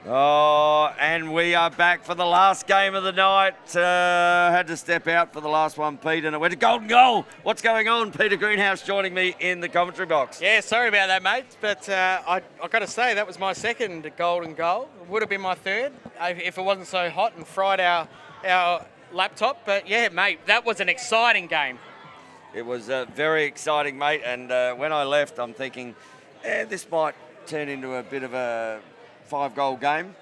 Oh, and we are back for the last game of the night. Had to step out for the last one, Pete, and it went to golden goal. What's going on? Peter Greenhouse joining me in the commentary box. Yeah, sorry about that, mate, but I got to say that was my second golden goal. It would have been my third if it wasn't so hot and fried our laptop. But yeah, mate, that was an exciting game. It was very exciting, mate, and when I left, I'm thinking, this might turn into a bit of a 5-goal game.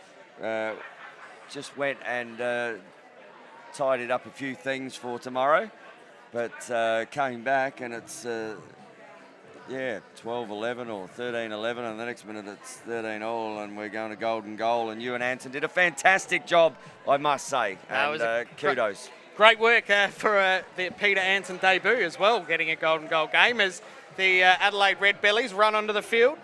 Just went and tidied up a few things for tomorrow, but came back and it's 12-11 or 13-11, and the next minute it's 13-all, and we're going to golden goal. And you and Anson did a fantastic job, I must say, and kudos. Great work for the Peter Anson debut as well, getting a golden goal game as the Adelaide Redbellies run onto the field.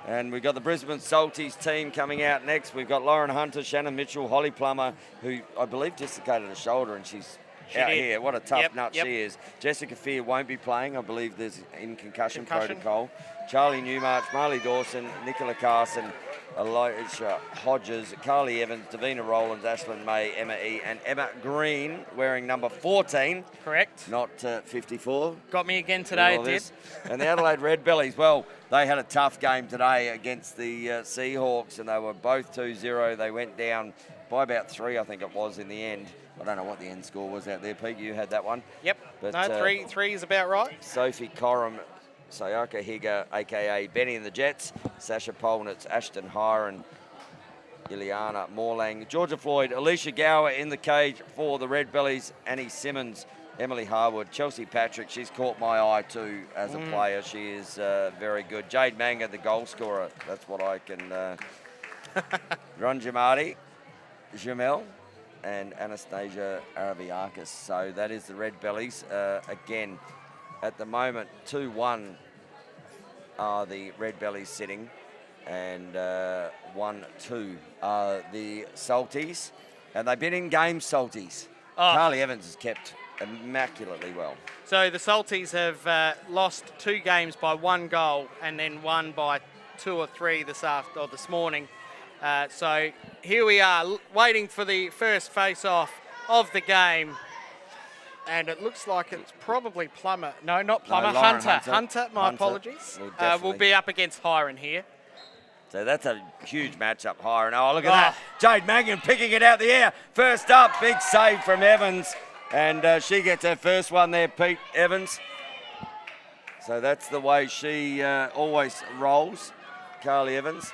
And we've got the Brisbane Salties team coming out next. We've got Lauren Hunter, Shannon Mitchell, Holly Plummer, who I believe dislocated a shoulder, and she's out here. What a tough nut she is. Jessica Fear won't be playing. I believe there's in concussion protocol. Charlie Newmarch, Marley Dawson, Nicola Carson, Elijah Hodges, Carly Evans, Davina Rowlands, Ashlyn May, Emma E, and Emma Green, wearing number 14. Correct. Not 54. Got me again today, it did. And the Adelaide Redbellies, well, they had a tough game today against the Seahawks, and they were both 2-0. They went down by about 3, I think it was, in the end. I don't know what the end score was out there, Pete. You had that one? Yep. But, no, three is about right. Sophie Coram, Sayaka Higa, a.k.a. Benny and the Jets, Sasha Polnitz, Ashton Hiron, Ileana Morlang, Georgia Floyd, Alicia Gower in the cage for the Redbellies, Annie Simmons, Emily Harwood, Chelsea Patrick. She's caught my eye too as a player. She is very good. Jade Manga, the goal scorer. That's what I can... Ranjamati, Jamel, and Anastasia Araviakis. So that is the Redbellies. Again, at the moment, 2-1 are the Redbellies sitting, and 1-2 are the Salties. And they've been in game, Salties. Carly Evans has kept immaculately well. So the Salties have lost 2 games by 1 goal and then won by 2 or 3 this morning. So here we are, waiting for the first face-off of the game. And it looks like it's probably Plummer. No, not Plummer. No, Hunter, my apologies. We'll be up against Hiron here. So that's a huge matchup, Hiron. Oh, look at that. Jade Mangan picking it out the air. First up, big save from Evans. And she gets her first one there, Pete Evans. So that's the way she always rolls, Carly Evans.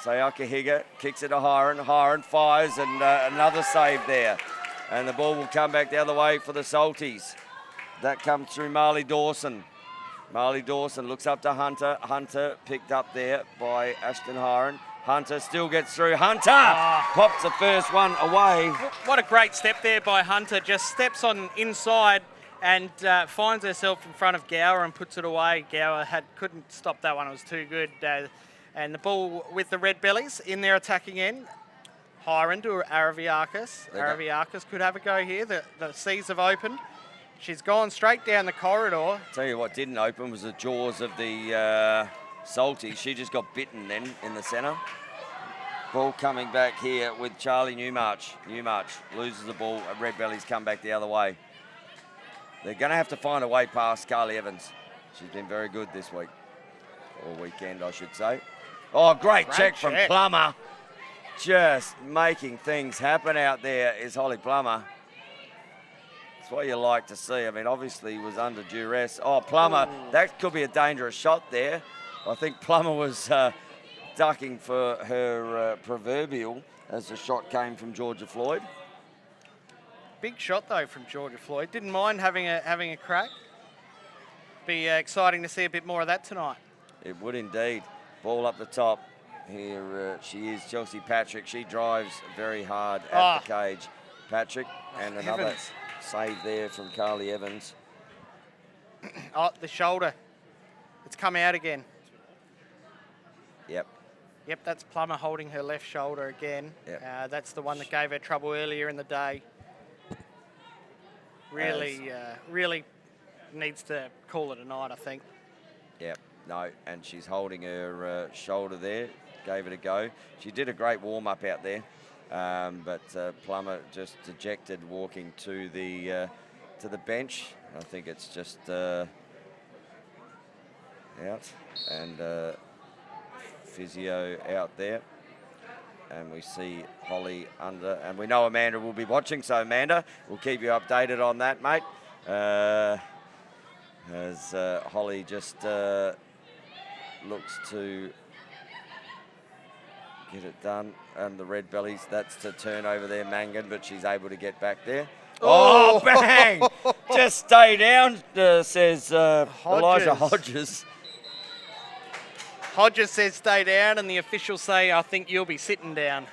Sayaka Higa kicks it to Hiron. Hiron fires, and another save there. And the ball will come back the other way for the Salties. That comes through Marley Dawson. Marley Dawson looks up to Hunter. Hunter picked up there by Ashton Hiron. Hunter still gets through. Hunter pops the first one away. What a great step there by Hunter. Just steps on inside and finds herself in front of Gower and puts it away. Gower couldn't stop that one. It was too good. And the ball with the Redbellies in their attacking end. Hiron to Araviakis. Araviakis could have a go here. The seas have opened. She's gone straight down the corridor. Tell you what didn't open was the jaws of the Salties. She just got bitten then in the centre. Ball coming back here with Charlie Newmarch. Newmarch loses the ball. Redbellies come back the other way. They're going to have to find a way past Carly Evans. She's been very good this week. Or weekend, I should say. Oh, great check from Plummer. Just making things happen out there is Holly Plummer. That's what you like to see. I mean, obviously he was under duress. Oh, Plummer, that could be a dangerous shot there. I think Plummer was ducking for her proverbial as the shot came from Georgia Floyd. Big shot, though, from Georgia Floyd. Didn't mind having a crack. Be exciting to see a bit more of that tonight. It would indeed. Ball up the top. Here she is, Chelsea Patrick. She drives very hard at the cage. Patrick, and another save there from Carly Evans. The shoulder. It's come out again. Yep. Yep, that's Plummer holding her left shoulder again. Yep. That's the one that gave her trouble earlier in the day. Really needs to call it a night, I think. Yep. No, and she's holding her shoulder there. gave it a go. She did a great warm-up out there, but Plummer just dejected walking to the bench. I think it's just out, and physio out there. And we see Holly under, and we know Amanda will be watching, so Amanda, we'll keep you updated on that, mate. As Holly just looks to get it done, and the Redbellies, that's to turn over there, Mangan, but she's able to get back there. Oh, bang! Just stay down, says Elijah Hodges. Hodges says stay down, and the officials say, I think you'll be sitting down.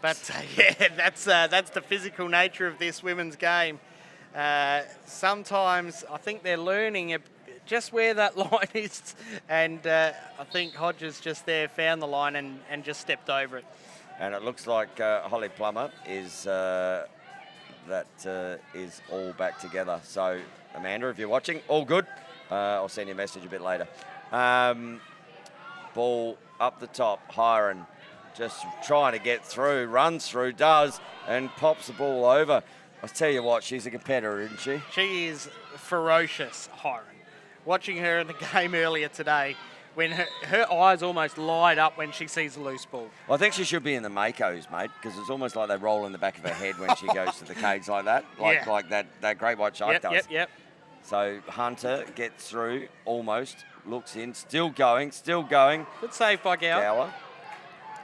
But yeah, that's the physical nature of this women's game. Sometimes I think they're learning just where that line is, and I think Hodges just there found the line and just stepped over it. And it looks like Holly Plummer is is all back together. So Amanda, if you're watching, all good. I'll send you a message a bit later. Ball up the top, Hiron just trying to get through, runs through, does, and pops the ball over. I'll tell you what, she's a competitor, isn't she? She is ferocious, Hiron. Watching her in the game earlier today, when her eyes almost light up when she sees a loose ball. Well, I think she should be in the Makos, mate, because it's almost like they roll in the back of her head when she goes to the cage like that, like that Great White Shark does. Yep. So Hunter gets through, almost, looks in, still going. Good save by Gower.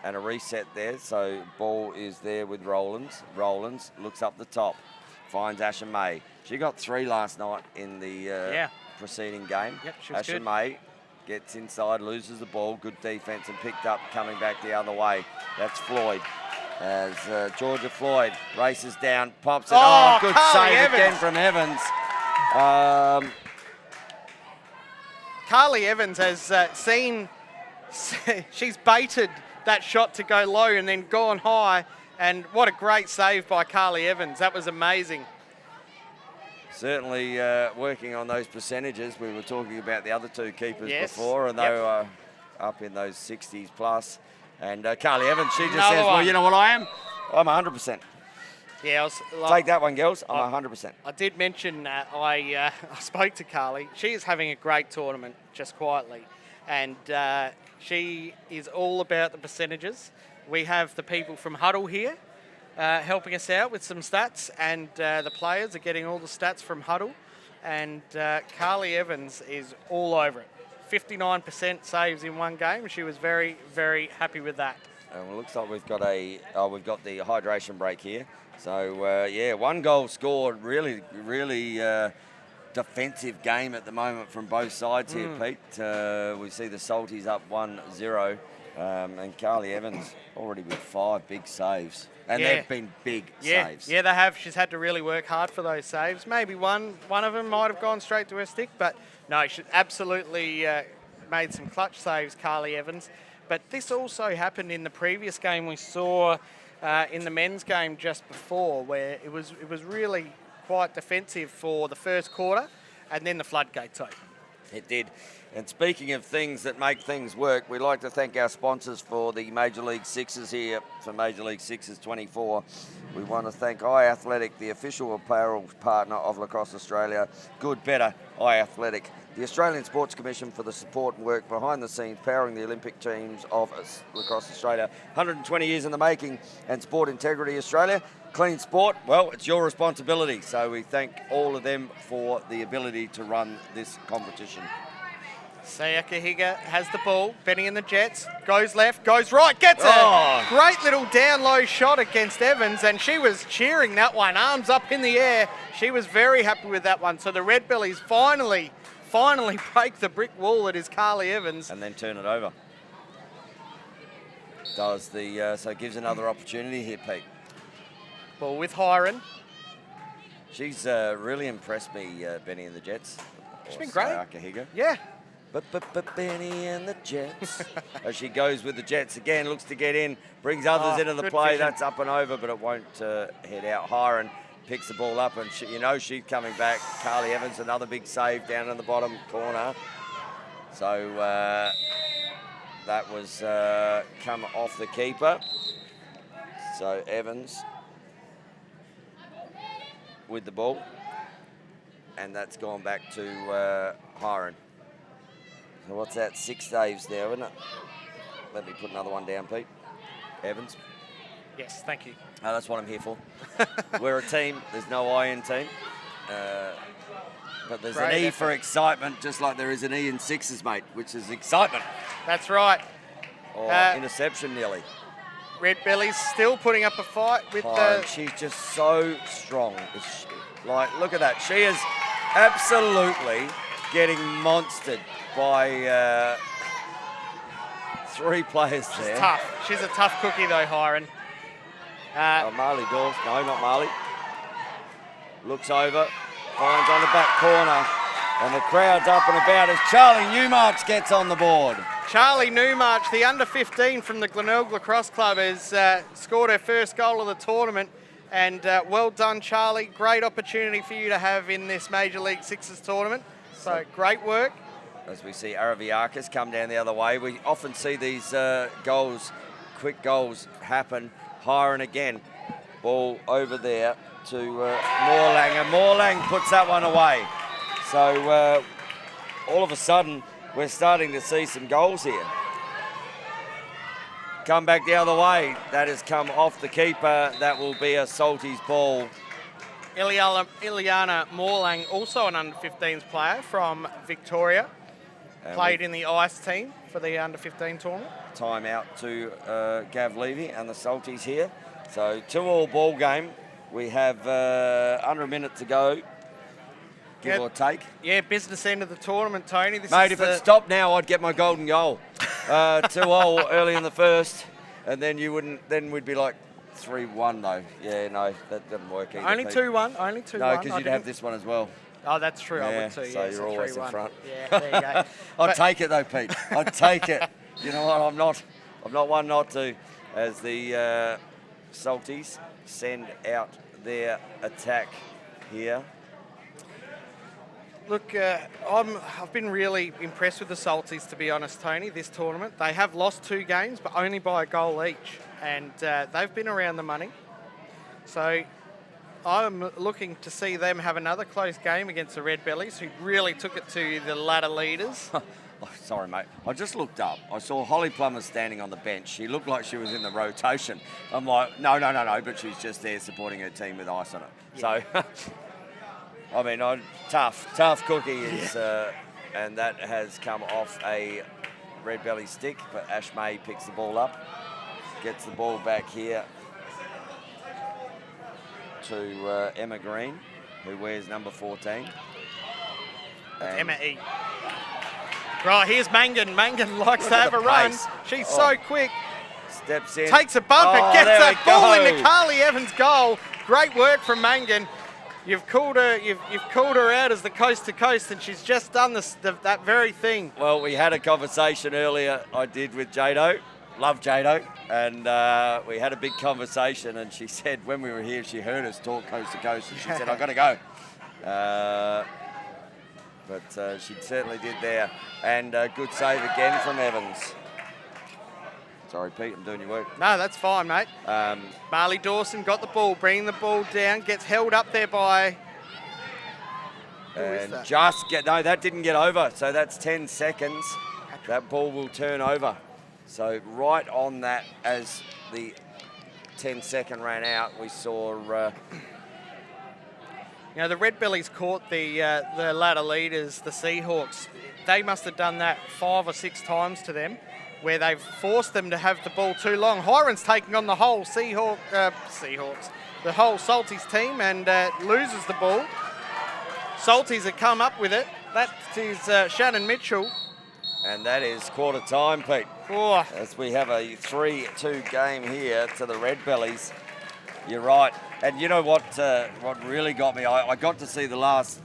And a reset there, so ball is there with Rowlands. Rowlands looks up the top, finds Asher May. She got 3 last night in the preceding game. Yep, she was Asher good. May gets inside, loses the ball, good defence, and picked up, coming back the other way. That's Floyd. As Georgia Floyd races down, pops it. Oh, good Carly save Evans. again from Evans. Carly Evans has she's baited that shot to go low and then gone high, and what a great save by Carly Evans. That was amazing. Certainly working on those percentages. We were talking about the other 2 keepers before, and they were up in those 60s plus. And Carly Evans, she just says, well, you know what I am? I'm 100%. Yeah, Take that one, girls. I'm 100%. I did mention I spoke to Carly. She is having a great tournament, just quietly. And she is all about the percentages. We have the people from Huddle here helping us out with some stats, and the players are getting all the stats from Huddle. And Carly Evans is all over it. 59% saves in one game. She was very, very happy with that. And it looks like we've got the hydration break here. So 1 goal scored. Really defensive game at the moment from both sides here, Pete. We see the Salties up 1-0, and Carly Evans already with 5 big saves. And they've been big saves. Yeah, they have. She's had to really work hard for those saves. Maybe one of them might have gone straight to her stick, but no, she absolutely made some clutch saves, Carly Evans. But this also happened in the previous game we saw in the men's game just before, where it was really quite defensive for the first quarter, and then the floodgates opened. It did. And speaking of things that make things work, we'd like to thank our sponsors for the Major League Sixes here for Major League Sixes 24. We want to thank iAthletic, the official apparel partner of Lacrosse Australia. Good, better, iAthletic. The Australian Sports Commission for the support and work behind the scenes, powering the Olympic teams of Lacrosse Australia. 120 years in the making, and Sport Integrity Australia. Clean sport, well, it's your responsibility. So we thank all of them for the ability to run this competition. Sayaka Higa has the ball. Benny and the Jets. Goes left, goes right, gets a great little down low shot against Evans, and she was cheering that one, arms up in the air. She was very happy with that one. So the Redbellies finally break the brick wall that is Carly Evans. And then turn it over. Does the so it gives another opportunity here, Pete. Ball with Hiron. She's really impressed me, Benny and the Jets. She's been great. Sayaka Higa. Yeah. But Benny and the Jets. As she goes with the Jets again, looks to get in, brings others into the play. Vision. That's up and over, but it won't head out. Hiron picks the ball up, and she's coming back. Carly Evans, another big save down in the bottom corner. So That was come off the keeper. So Evans with the ball. And that's gone back to Hiron. So what's that? 6 saves there, isn't it? Let me put another one down, Pete. Evans. Yes, thank you. Oh, that's what I'm here for. We're a team. There's no I in team. But there's an E for excitement, just like there is an E in sixes, mate, which is excitement. That's right. Or interception nearly. Redbellies still putting up a fight with she's just so strong. Like, look at that. She is absolutely getting monstered by 3 players there. She's tough. She's a tough cookie, though, Hiron. Marley Dawes. No, not Marley. Looks over. Finds on the back corner. And the crowd's up and about as Charlie Newmarch gets on the board. Charlie Newmarch, the under-15 from the Glenelg Lacrosse Club, has scored her first goal of the tournament. And well done, Charlie. Great opportunity for you to have in this Major League Sixes tournament. So great work. As we see Araviakis come down the other way, we often see these goals, quick goals, happen. Hiron again. Ball over there to Morlang, and Morlang puts that one away. So all of a sudden, we're starting to see some goals here. Come back the other way. That has come off the keeper. That will be a Salties ball. Ileana Morlang, also an under-15s player from Victoria. Played in the ice team for the under-15 tournament. Time out to Gav Levy and the Salties here. So 2-2 ball game. We have under a minute to go, give or take. Yeah, business end of the tournament, Tony. Mate, if it stopped now, I'd get my golden goal. 2-2 early in the first, and then you wouldn't. Then we'd be like 3-1 though. Yeah, no, that doesn't work either. Only 2-1. Only 2-1. No, because you'd have this one as well. Oh, that's true. Yeah, I would too. so you're always in front. Yeah, there you go. I'd take it though, Pete. I'd take it. You know what? I'm not one not to. As the Salties send out their attack here. Look, I've been really impressed with the Salties, to be honest, Tony, this tournament. They have lost 2 games, but only by a goal each, and they've been around the money. So I'm looking to see them have another close game against the Redbellies, who really took it to the ladder leaders. Oh, sorry, mate. I just looked up. I saw Holly Plummer standing on the bench. She looked like she was in the rotation. I'm like, no, but she's just there supporting her team with ice on it. Yeah. So, I mean, tough cookie is, and that has come off a Redbelly stick, but Ash May picks the ball up, gets the ball back here to Emma Green, who wears number 14. Emma E. Right, here's Mangan. Mangan likes to have a run. She's so quick. Steps in. Takes a bump and gets that ball into Carly Evans' goal. Great work from Mangan. You've called her out as the coast to coast, and she's just done that very thing. Well, we had a conversation earlier. I did with Jado. Love Jado, and we had a big conversation. And she said when we were here, she heard us talk coast to coast, and she said, "I've got to go." But she certainly did there. And good save again from Evans. Sorry, Pete, I'm doing your work. No, that's fine, mate. Marley Dawson got the ball, bringing the ball down, gets held up there by... And that didn't get over. So that's 10 seconds. That ball will turn over. So right on that, as the 10-second ran out, we saw... You know, the Redbellies caught the ladder leaders, the Seahawks. They must have done that 5 or 6 times to them, where they've forced them to have the ball too long. Hiron's taking on the whole Seahawks, the whole Salties team, and loses the ball. Salties have come up with it. That is Shannon Mitchell. And that is quarter time, Pete. Oh. As we have a 3-2 game here to the Redbellies. You're right. And you know what really got me? I got to see the last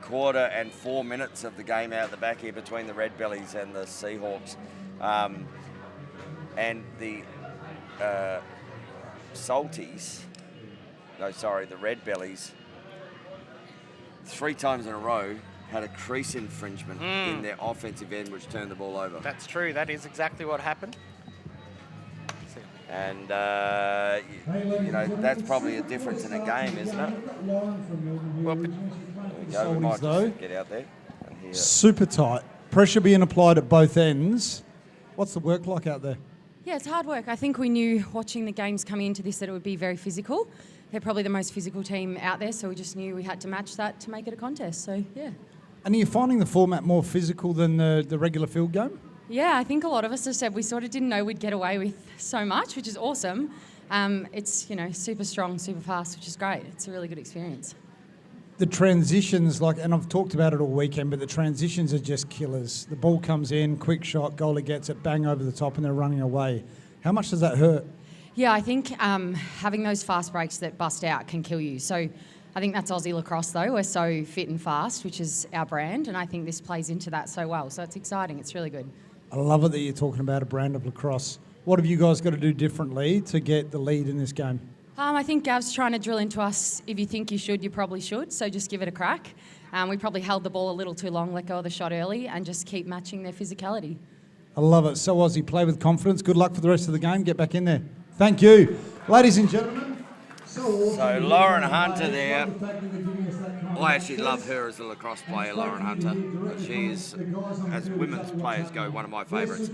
quarter and 4 minutes of the game out the back here between the Redbellies and the Seahawks. And the the Redbellies, 3 times in a row, had a crease infringement in their offensive end, which turned the ball over. That's true. That is exactly what happened. And, you know, that's probably a difference in a game, isn't it? Well, There we go. We might just get out there. And hear. Super tight. Pressure being applied at both ends. What's the work like out there? Yeah, it's hard work. I think we knew watching the games coming into this that it would be very physical. They're probably the most physical team out there, so we just knew we had to match that to make it a contest. So, yeah. And are you finding the format more physical than the regular field game? Yeah, I think a lot of us have said we sort of didn't know we'd get away with so much, which is awesome. It's, you know, super strong, super fast, which is great. It's a really good experience. The transitions, and I've talked about it all weekend, but the transitions are just killers. The ball comes in, quick shot, goalie gets it, bang over the top, and they're running away. How much does that hurt? Yeah, I think having those fast breaks that bust out can kill you. So I think that's Aussie lacrosse, though. We're so fit and fast, which is our brand, and I think this plays into that so well. So it's exciting. It's really good. I love it that you're talking about a brand of lacrosse. What have you guys got to do differently to get the lead in this game? I think Gav's trying to drill into us, if you think you should, you probably should, so just give it a crack. We probably held the ball a little too long, let go of the shot early, and just keep matching their physicality. I love it. So Aussie, play with confidence. Good luck for the rest of the game. Get back in there. Thank you. Ladies and gentlemen. So Lauren Hunter there. I actually love her as a lacrosse player, Lauren Hunter. She's, as women's players go, one of my favourites.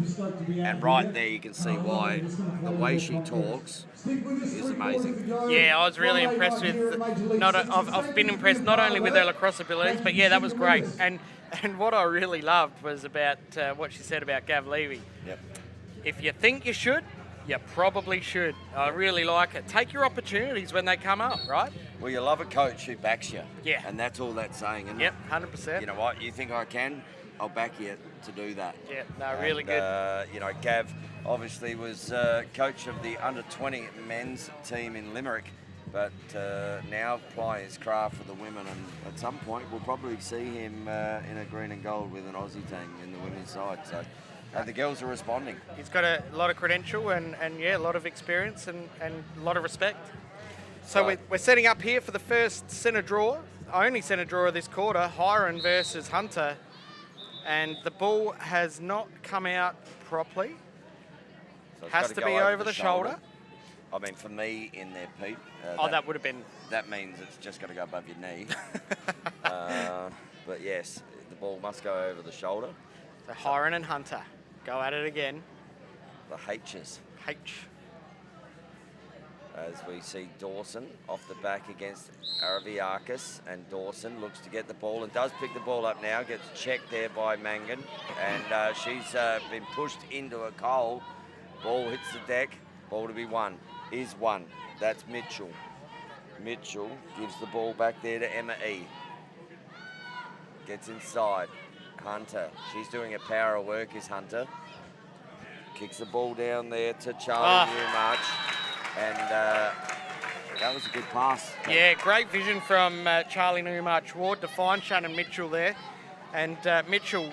And right there you can see why. The way she talks is amazing. Yeah, I was really impressed with. I've been impressed not only with her lacrosse abilities, but yeah, that was great. And what I really loved was about what she said about Gav Levy. Yep. If you think you should, you probably should. I really like it. Take your opportunities when they come up, right? Well, you love a coach who backs you. Yeah. And that's all that's saying, isn't Yep, it? 100%. You know what? You think I can? I'll back you to do that. Yeah, no, really good. You know, Gav obviously was coach of the under-20 men's team in Limerick, but now applying his craft for the women, and at some point we'll probably see him in a green and gold with an Aussie team in the women's side. So the girls are responding. He's got a lot of credential and yeah, a lot of experience and a lot of respect. So Right. we're setting up here for the first centre draw, only centre draw of this quarter, Hiron versus Hunter. And the ball has not come out properly. So it's Has gotta to go be over the shoulder. I mean, for me in there, Pete. That would have been... That means it's just got to go above your knee. But yes, the ball must go over the shoulder. So Hiron and Hunter go at it again. The H's. H. As we see Dawson off the back against Araviakis, and Dawson looks to get the ball and does pick the ball up now, gets checked there by Mangan, and she's been pushed into a goal. Ball hits the deck, ball to be won, is won. That's Mitchell. Mitchell gives the ball back there to Emma E. Gets inside, Hunter. She's doing a power of work, is Hunter. Kicks the ball down there to Charlie Newmarch. And that was a good pass. Yeah, great vision from Charlie Newmarch Ward to find Shannon Mitchell there. And Mitchell,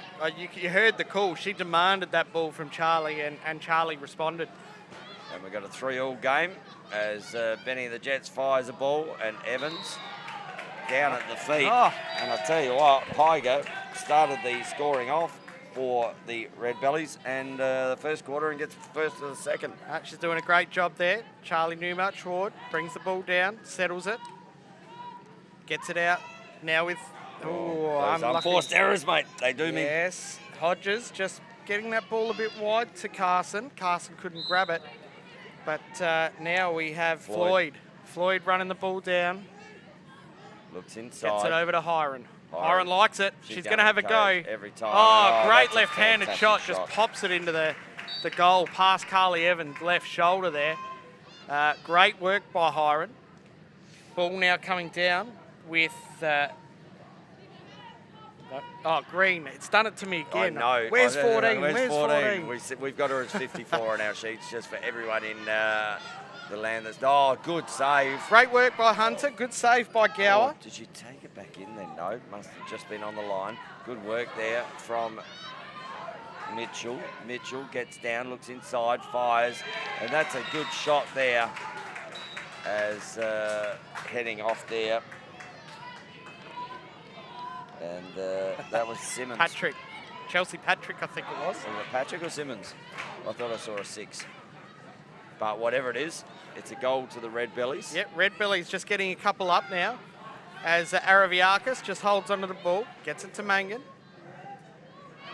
you heard the call. She demanded that ball from Charlie, and Charlie responded. And we've got a 3-3 game as Benny the Jets fires a ball, and Evans down at the feet. Oh. And I tell you what, Pyga started the scoring off for the Redbellies and the first quarter, and gets first to the second. She's doing a great job there. Charlie Newmarch Ward brings the ball down, settles it, gets it out. Now with Those unforced errors, mate. They do me. Yes, Hodges just getting that ball a bit wide to Carson. Carson couldn't grab it. But now we have Floyd. Floyd running the ball down. Looks inside. Gets it over to Hiron. Hiron likes it. She's going to have a go. Every time. Oh, great that's a left-handed shot. Just pops it into the goal past Carly Evans' left shoulder there. Great work by Hiron. Ball now coming down with... Green. It's done it to me again. I know. Where's 14? Where's 14? We've got her as 54 on our sheets, just for everyone in the land that's... Oh, good save. Great work by Hunter. Good save by Gower. Oh, did she take it back in then? No, must have just been on the line. Good work there from Mitchell. Mitchell gets down, looks inside, fires, and that's a good shot there as heading off there. And that was Simmons. Patrick. Chelsea Patrick, I think it was. Was it Patrick or Simmons? I thought I saw a 6. But whatever it is, it's a goal to the Redbellies. Yep, Redbellies just getting a couple up now as Araviakis just holds onto the ball, gets it to Mangan.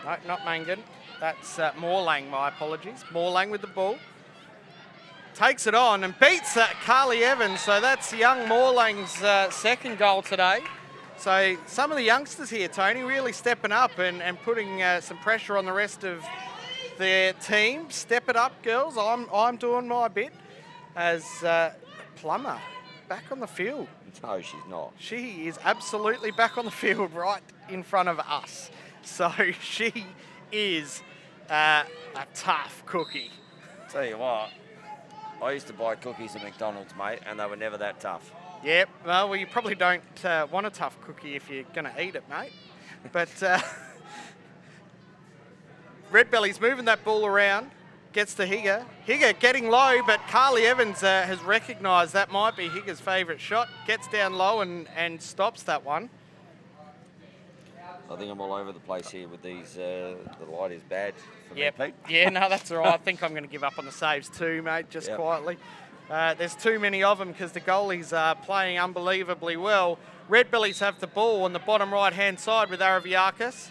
No, not Mangan. That's Morlang, my apologies. Morlang with the ball. Takes it on and beats Carly Evans. So that's young Morlang's second goal today. So some of the youngsters here, Tony, really stepping up and putting some pressure on the rest of their team. Step it up, girls. I'm doing my bit. As Plummer back on the field. No, she's not. She is absolutely back on the field right in front of us. So she is a tough cookie. Tell you what, I used to buy cookies at McDonald's, mate, and they were never that tough. Yep, well, you probably don't want a tough cookie if you're going to eat it, mate. But Redbellies moving that ball around, gets to Higger. Higger getting low, but Carly Evans has recognised that might be Higger's favourite shot. Gets down low and stops that one. I think I'm all over the place here with these. The light is bad for me, Pete. Yeah, no, that's all right. I think I'm going to give up on the saves too, mate, just quietly. There's too many of them because the goalies are playing unbelievably well. Redbellies have the ball on the bottom right-hand side with Araviakis.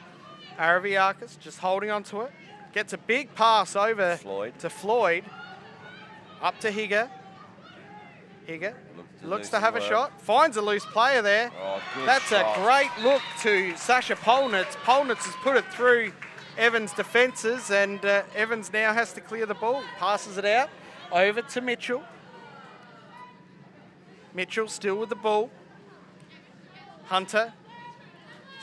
Araviakis just holding on to it. Gets a big pass over to Floyd. Up to Higger. Higger looks to have a shot. Finds a loose player there. Oh, That's shot. a great look to Sasha Polnitz. Polnitz has put it through Evans' defences, and Evans now has to clear the ball. Passes it out over to Mitchell. Mitchell still with the ball. Hunter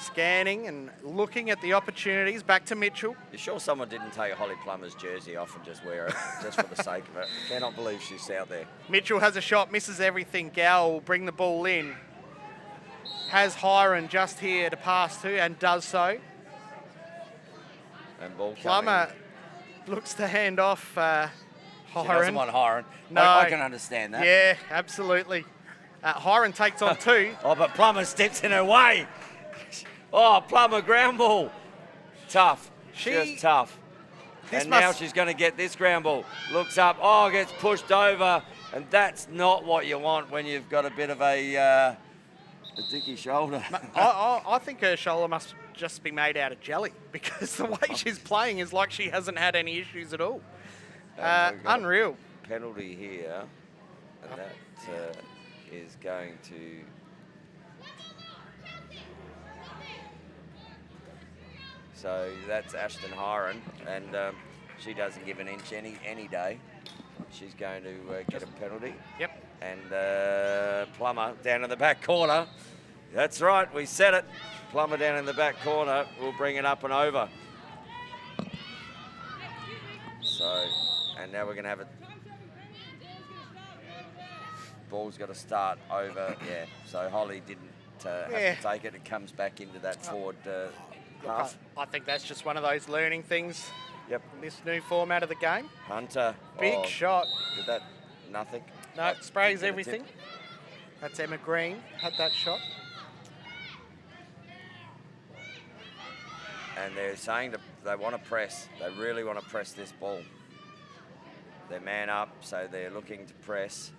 scanning and looking at the opportunities. Back to Mitchell. You sure someone didn't take Holly Plummer's jersey off and just wear it, just for the sake of it? Cannot believe she's out there. Mitchell has a shot, misses everything. Gow will bring the ball in. Has Hiron just here to pass to, and does so. And ball Plummer looks to hand off Hiron. She doesn't want Hiron. No. I can understand that. Yeah, absolutely. Hiron takes on 2. Oh, but Plummer steps in her way. Oh, Plummer ground ball. Tough. Just tough. And now she's going to get this ground ball. Looks up. Oh, gets pushed over. And that's not what you want when you've got a bit of a dicky shoulder. I think her shoulder must just be made out of jelly because the way she's playing is like she hasn't had any issues at all. Unreal. Penalty here. And that is going to... So that's Ashton Hiron, and she doesn't give an inch any day. She's going to get a penalty. Yep. And Plummer down in the back corner. That's right, we said it. Plummer down in the back corner will bring it up and over. So, and now we're going to have it. Ball's got to start over. Yeah. So Holly didn't have to take it. It comes back into that forward. I think that's just one of those learning things. Yep. In this new format of the game. Hunter. Big shot. Did that? Nothing. No, sprays everything. That's Emma Green. Had that shot. And they're saying that they want to press. They really want to press this ball. They're man up, so they're looking to press.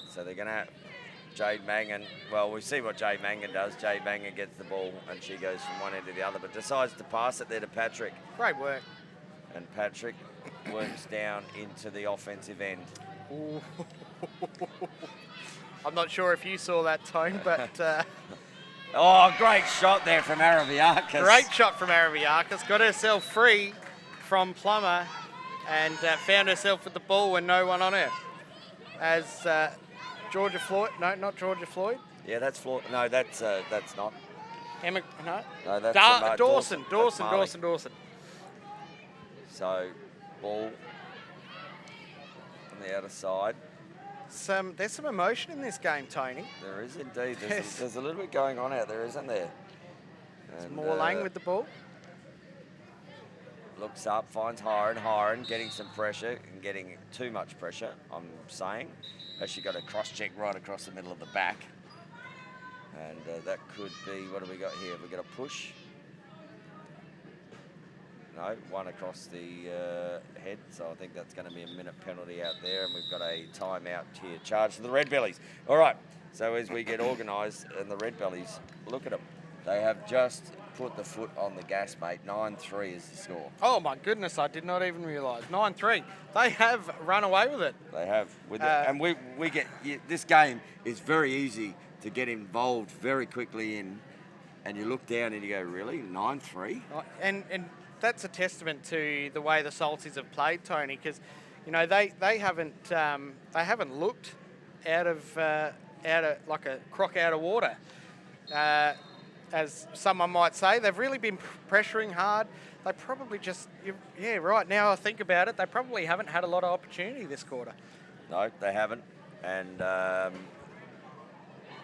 So they're going to have Jade Mangan. Well, we see what Jade Mangan does. Jade Mangan gets the ball and she goes from one end to the other, but decides to pass it there to Patrick. Great work. And Patrick works down into the offensive end. Ooh. I'm not sure if you saw that, Tone, but... Oh, great shot there from Araviakis. Great shot from Araviakis. Got herself free from Plummer and found herself with the ball when no one on her. As Georgia Floyd, no, not Georgia Floyd. Yeah, that's Floyd. No, that's not. Emma, no. No, that's Dawson. So, ball on the outer side. There's some emotion in this game, Tony. There is indeed. There's a little bit going on out there, isn't there? And, Morlang with the ball. Looks up, finds Hiron getting some pressure and getting too much pressure, I'm saying. As she got a cross check right across the middle of the back. And that could be, what do we got here? We got a push. No, one across the head, so I think that's going to be a minute penalty out there, and we've got a timeout here. Charge to the Redbellies. All right, so as we get organised, and the Redbellies, look at them. They have just put the foot on the gas, mate. 9-3 is the score. Oh, my goodness, I did not even realise. 9-3. They have run away with it. They have. And we get, this game is very easy to get involved very quickly in, and you look down and you go, really? 9-3? And that's a testament to the way the Salties have played, Tony, because they haven't looked out of like a croc out of water, as someone might say. They've really been pressuring hard. They probably just right now I think about it, they probably haven't had a lot of opportunity this quarter. No, they haven't. And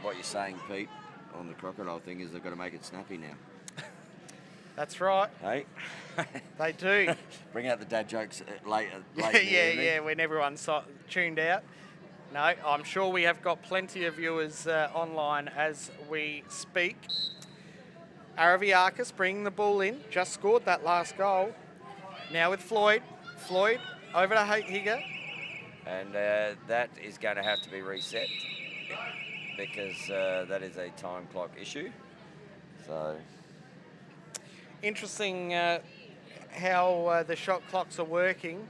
what you're saying, Pete, on the crocodile thing is they've got to make it snappy now. That's right. Hey, they do. Bring out the dad jokes later. Yeah, when everyone's tuned out. No, I'm sure we have got plenty of viewers online as we speak. Araviakis bringing the ball in, just scored that last goal. Now with Floyd. Floyd over to Higa. And that is going to have to be reset because that is a time clock issue. So interesting how the shot clocks are working.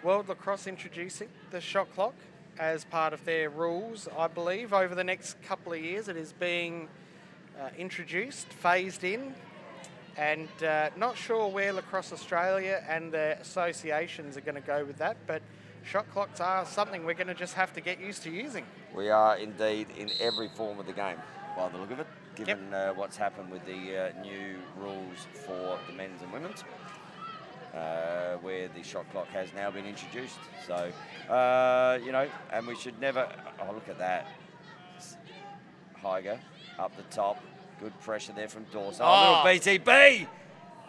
World Lacrosse introducing the shot clock as part of their rules, I believe. Over the next couple of years, it is being introduced, phased in, and not sure where Lacrosse Australia and the associations are going to go with that, but shot clocks are something we're going to just have to get used to using. We are indeed in every form of the game, by the look of it, given what's happened with the new rules for the men's and women's, where the shot clock has now been introduced. So, and we should never, look at that. Higer up the top, good pressure there from Dawson. Oh, little BTB!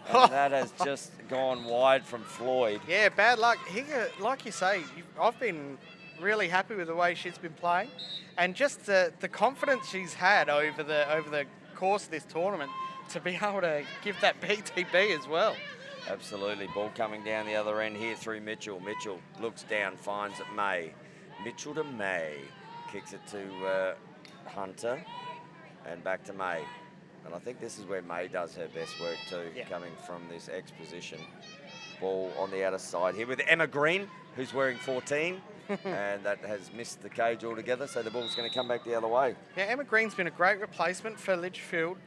And that has just gone wide from Floyd. Yeah, bad luck. Higa, like you say, I've been really happy with the way she's been playing, and just the confidence she's had over the course of this tournament to be able to give that BTB as well. Absolutely. Ball coming down the other end here through Mitchell. Mitchell looks down, finds it May. Mitchell to May. Kicks it to Hunter and back to May. And I think this is where May does her best work too, coming from this exposition. Ball on the outer side here with Emma Green, who's wearing 14. And that has missed the cage altogether, so the ball's going to come back the other way. Yeah, Emma Green's been a great replacement for Litchfield.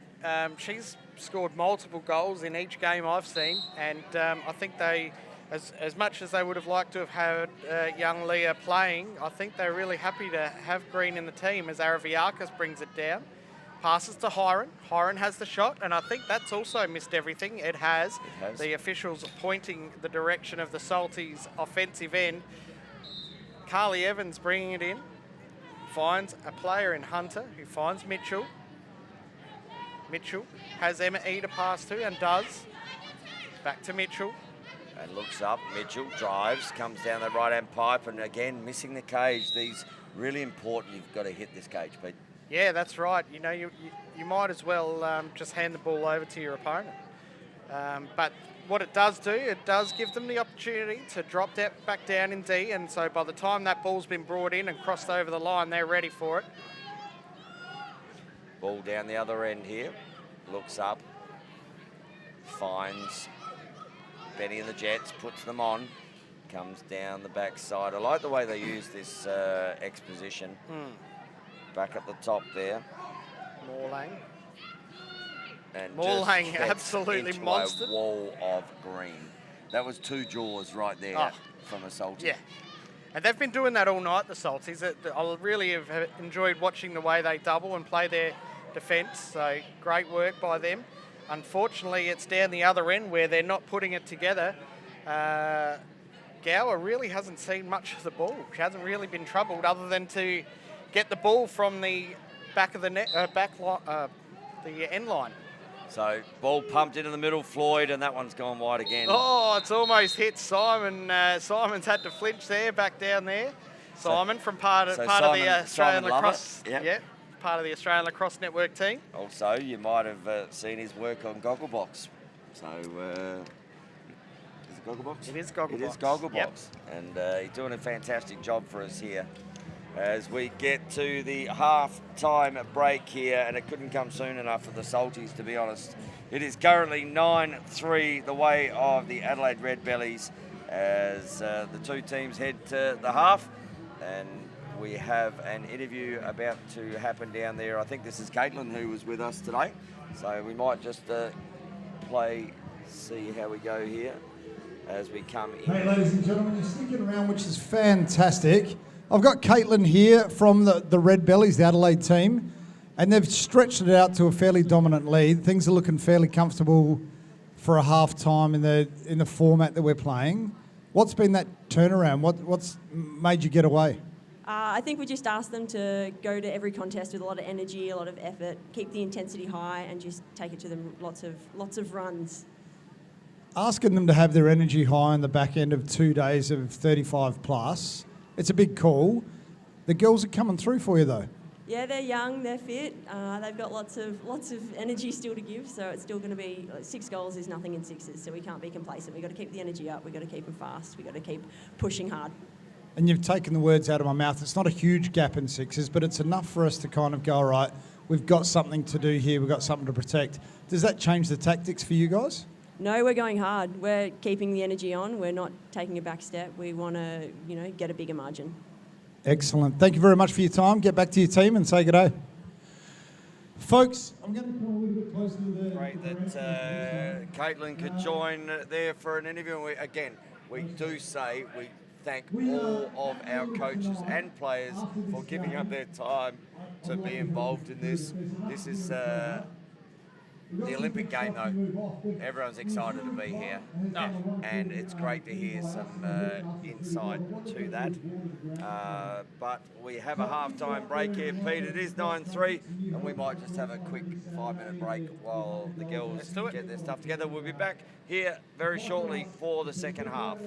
She's scored multiple goals in each game I've seen, and I think they, as much as they would have liked to have had young Leah playing, I think they're really happy to have Green in the team as Araviakis brings it down. Passes to Hiron. Hiron has the shot, and I think that's also missed everything. It has. The officials pointing the direction of the Salties offensive end. Carly Evans bringing it in. Finds a player in Hunter who finds Mitchell. Mitchell has Emma E to pass to and does. Back to Mitchell. And looks up. Mitchell drives, comes down the right-hand pipe, and again, missing the cage. These really important. You've got to hit this cage, Pete. Yeah, that's right. You know, you might as well just hand the ball over to your opponent. But what it does do, it does give them the opportunity to drop that back down in D, and so by the time that ball's been brought in and crossed over the line, they're ready for it. Ball down the other end here. Looks up. Finds Benny and the Jets, puts them on. Comes down the backside. I like the way they use this exposition. Back at the top there. Morlang. And Morlang absolutely monstered. A wall of green. That was two jaws right there from the Salties. Yeah. And they've been doing that all night, the Salties. I really have enjoyed watching the way they double and play their defence. So great work by them. Unfortunately, it's down the other end where they're not putting it together. Gower really hasn't seen much of the ball. She hasn't really been troubled other than to get the ball from the back of the net, the end line. So ball pumped into the middle, Floyd, and that one's gone wide again. Oh, it's almost hit Simon. Simon's had to flinch there, back down there. Simon from part of the Australian Lacrosse. Yep. part of the Australian Lacrosse Network team. Also, you might have seen his work on Gogglebox. So, is it Gogglebox? It is Gogglebox. It is Gogglebox. Yep. And he's doing a fantastic job for us here as we get to the half-time break here, and it couldn't come soon enough for the Salties, to be honest. It is currently 9-3 the way of the Adelaide Redbellies as the two teams head to the half, and we have an interview about to happen down there. I think this is Caitlin who was with us today, so we might just see how we go here as we come in. Hey, ladies and gentlemen, you're sticking around, which is fantastic. I've got Caitlin here from the Redbellies, the Adelaide team, and they've stretched it out to a fairly dominant lead. Things are looking fairly comfortable for a half time in the format that we're playing. What's been that turnaround? What's made you get away? I think we just asked them to go to every contest with a lot of energy, a lot of effort, keep the intensity high, and just take it to them. Lots of runs. Asking them to have their energy high on the back end of 2 days of 35 plus. It's a big call. The girls are coming through for you, though. Yeah, they're young, they're fit. They've got lots of energy still to give. So it's still going to be 6 goals is nothing in sixes. So we can't be complacent. We've got to keep the energy up. We've got to keep them fast. We've got to keep pushing hard. And you've taken the words out of my mouth. It's not a huge gap in sixes, but it's enough for us to kind of go, all right, we've got something to do here. We've got something to protect. Does that change the tactics for you guys? No, we're going hard. We're keeping the energy on. We're not taking a back step. We want to, get a bigger margin. Excellent. Thank you very much for your time. Get back to your team and say good day. Folks, I'm going to come a little bit closer to the... Great that Caitlin could join there for an interview. And we do say we thank all of our coaches and players for giving up their time to be involved in this. This is the Olympic game, though. Everyone's excited to be here, and it's great to hear some insight to that. But we have a half-time break here, Pete. It is 9-3, and we might just have a quick 5-minute break while the girls get their stuff together. We'll be back here very shortly for the second half.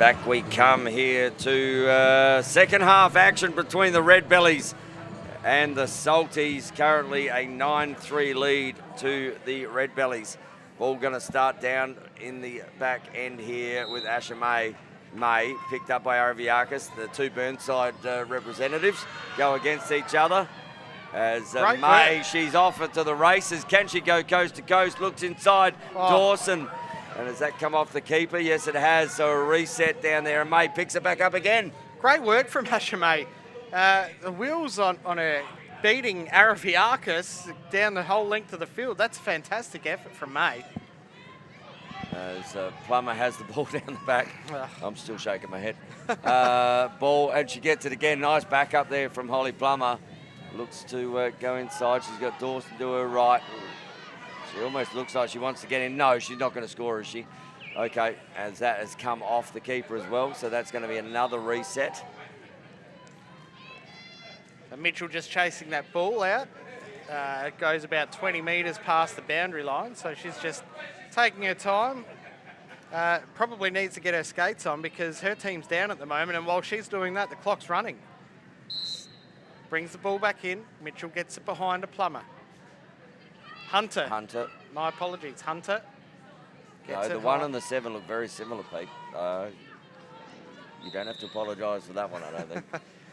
Back we come here to second half action between the Redbellies and the Salties. Currently a 9-3 lead to the Redbellies. Ball going to start down in the back end here with Asher May. May, picked up by Araviakis. The two Burnside representatives go against each other. As May, she's off it to the races. Can she go coast to coast? Looks inside. Dawson. And has that come off the keeper? Yes, it has. So a reset down there, and May picks it back up again. Great work from Asher May. The wheels on her beating Araviakis down the whole length of the field. That's a fantastic effort from May. As Plummer has the ball down the back. I'm still shaking my head. Ball, and she gets it again. Nice back up there from Holly Plummer. Looks to go inside. She's got Dawson to her right. She almost looks like she wants to get in. No, she's not going to score, is she? Okay, as that has come off the keeper as well. So that's going to be another reset. Mitchell just chasing that ball out. It goes about 20 metres past the boundary line. So she's just taking her time. Probably needs to get her skates on because her team's down at the moment. And while she's doing that, the clock's running. Brings the ball back in. Mitchell gets it behind a Plummer. Hunter. My apologies. Hunter. No, the 1 and the 7 look very similar, Pete. You don't have to apologise for that one, I don't think.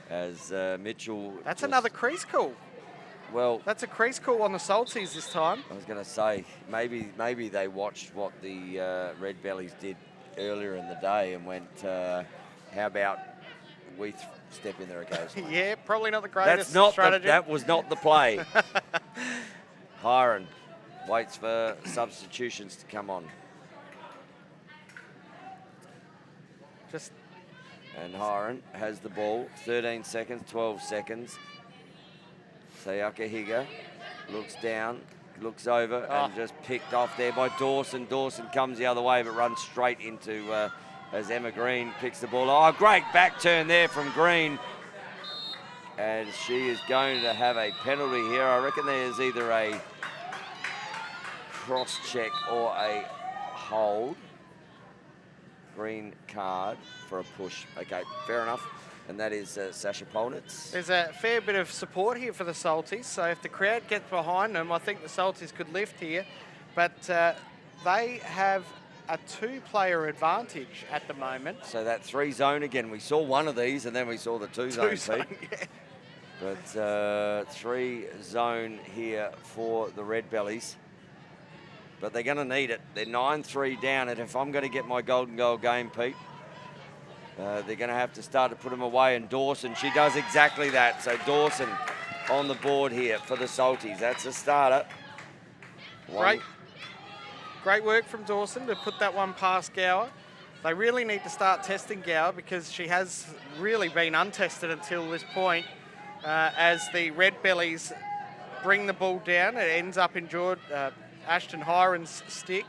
As Mitchell... That's another crease call. Well... That's a crease call on the Salties this time. I was going to say, maybe they watched what the Redbellies did earlier in the day and went, how about we step in there occasionally? Yeah, probably not the greatest strategy. That was not the play. Hiron waits for substitutions to come on. And Hiron has the ball. 13 seconds, 12 seconds. Sayaka Higa looks down, looks over, and just picked off there by Dawson. Dawson comes the other way, but runs straight into as Emma Green picks the ball. Oh, great back turn there from Green. And she is going to have a penalty here. I reckon there's either a cross-check or a hold. Green card for a push. Okay, fair enough. And that is Sasha Polnitz. There's a fair bit of support here for the Salties. So if the crowd gets behind them, I think the Salties could lift here. But they have a 2-player advantage at the moment. So that 3-zone again. We saw one of these and then we saw the 2-zone, yeah. But 3-zone here for the Redbellies. But they're going to need it. They're 9-3 down, and if I'm going to get my golden goal game, Pete, they're going to have to start to put them away. And Dawson, she does exactly that. So Dawson on the board here for the Salties. That's a starter. Great work from Dawson to put that one past Gower. They really need to start testing Gower because she has really been untested until this point. As the Redbellies bring the ball down, it ends up in Ashton Hiron's stick.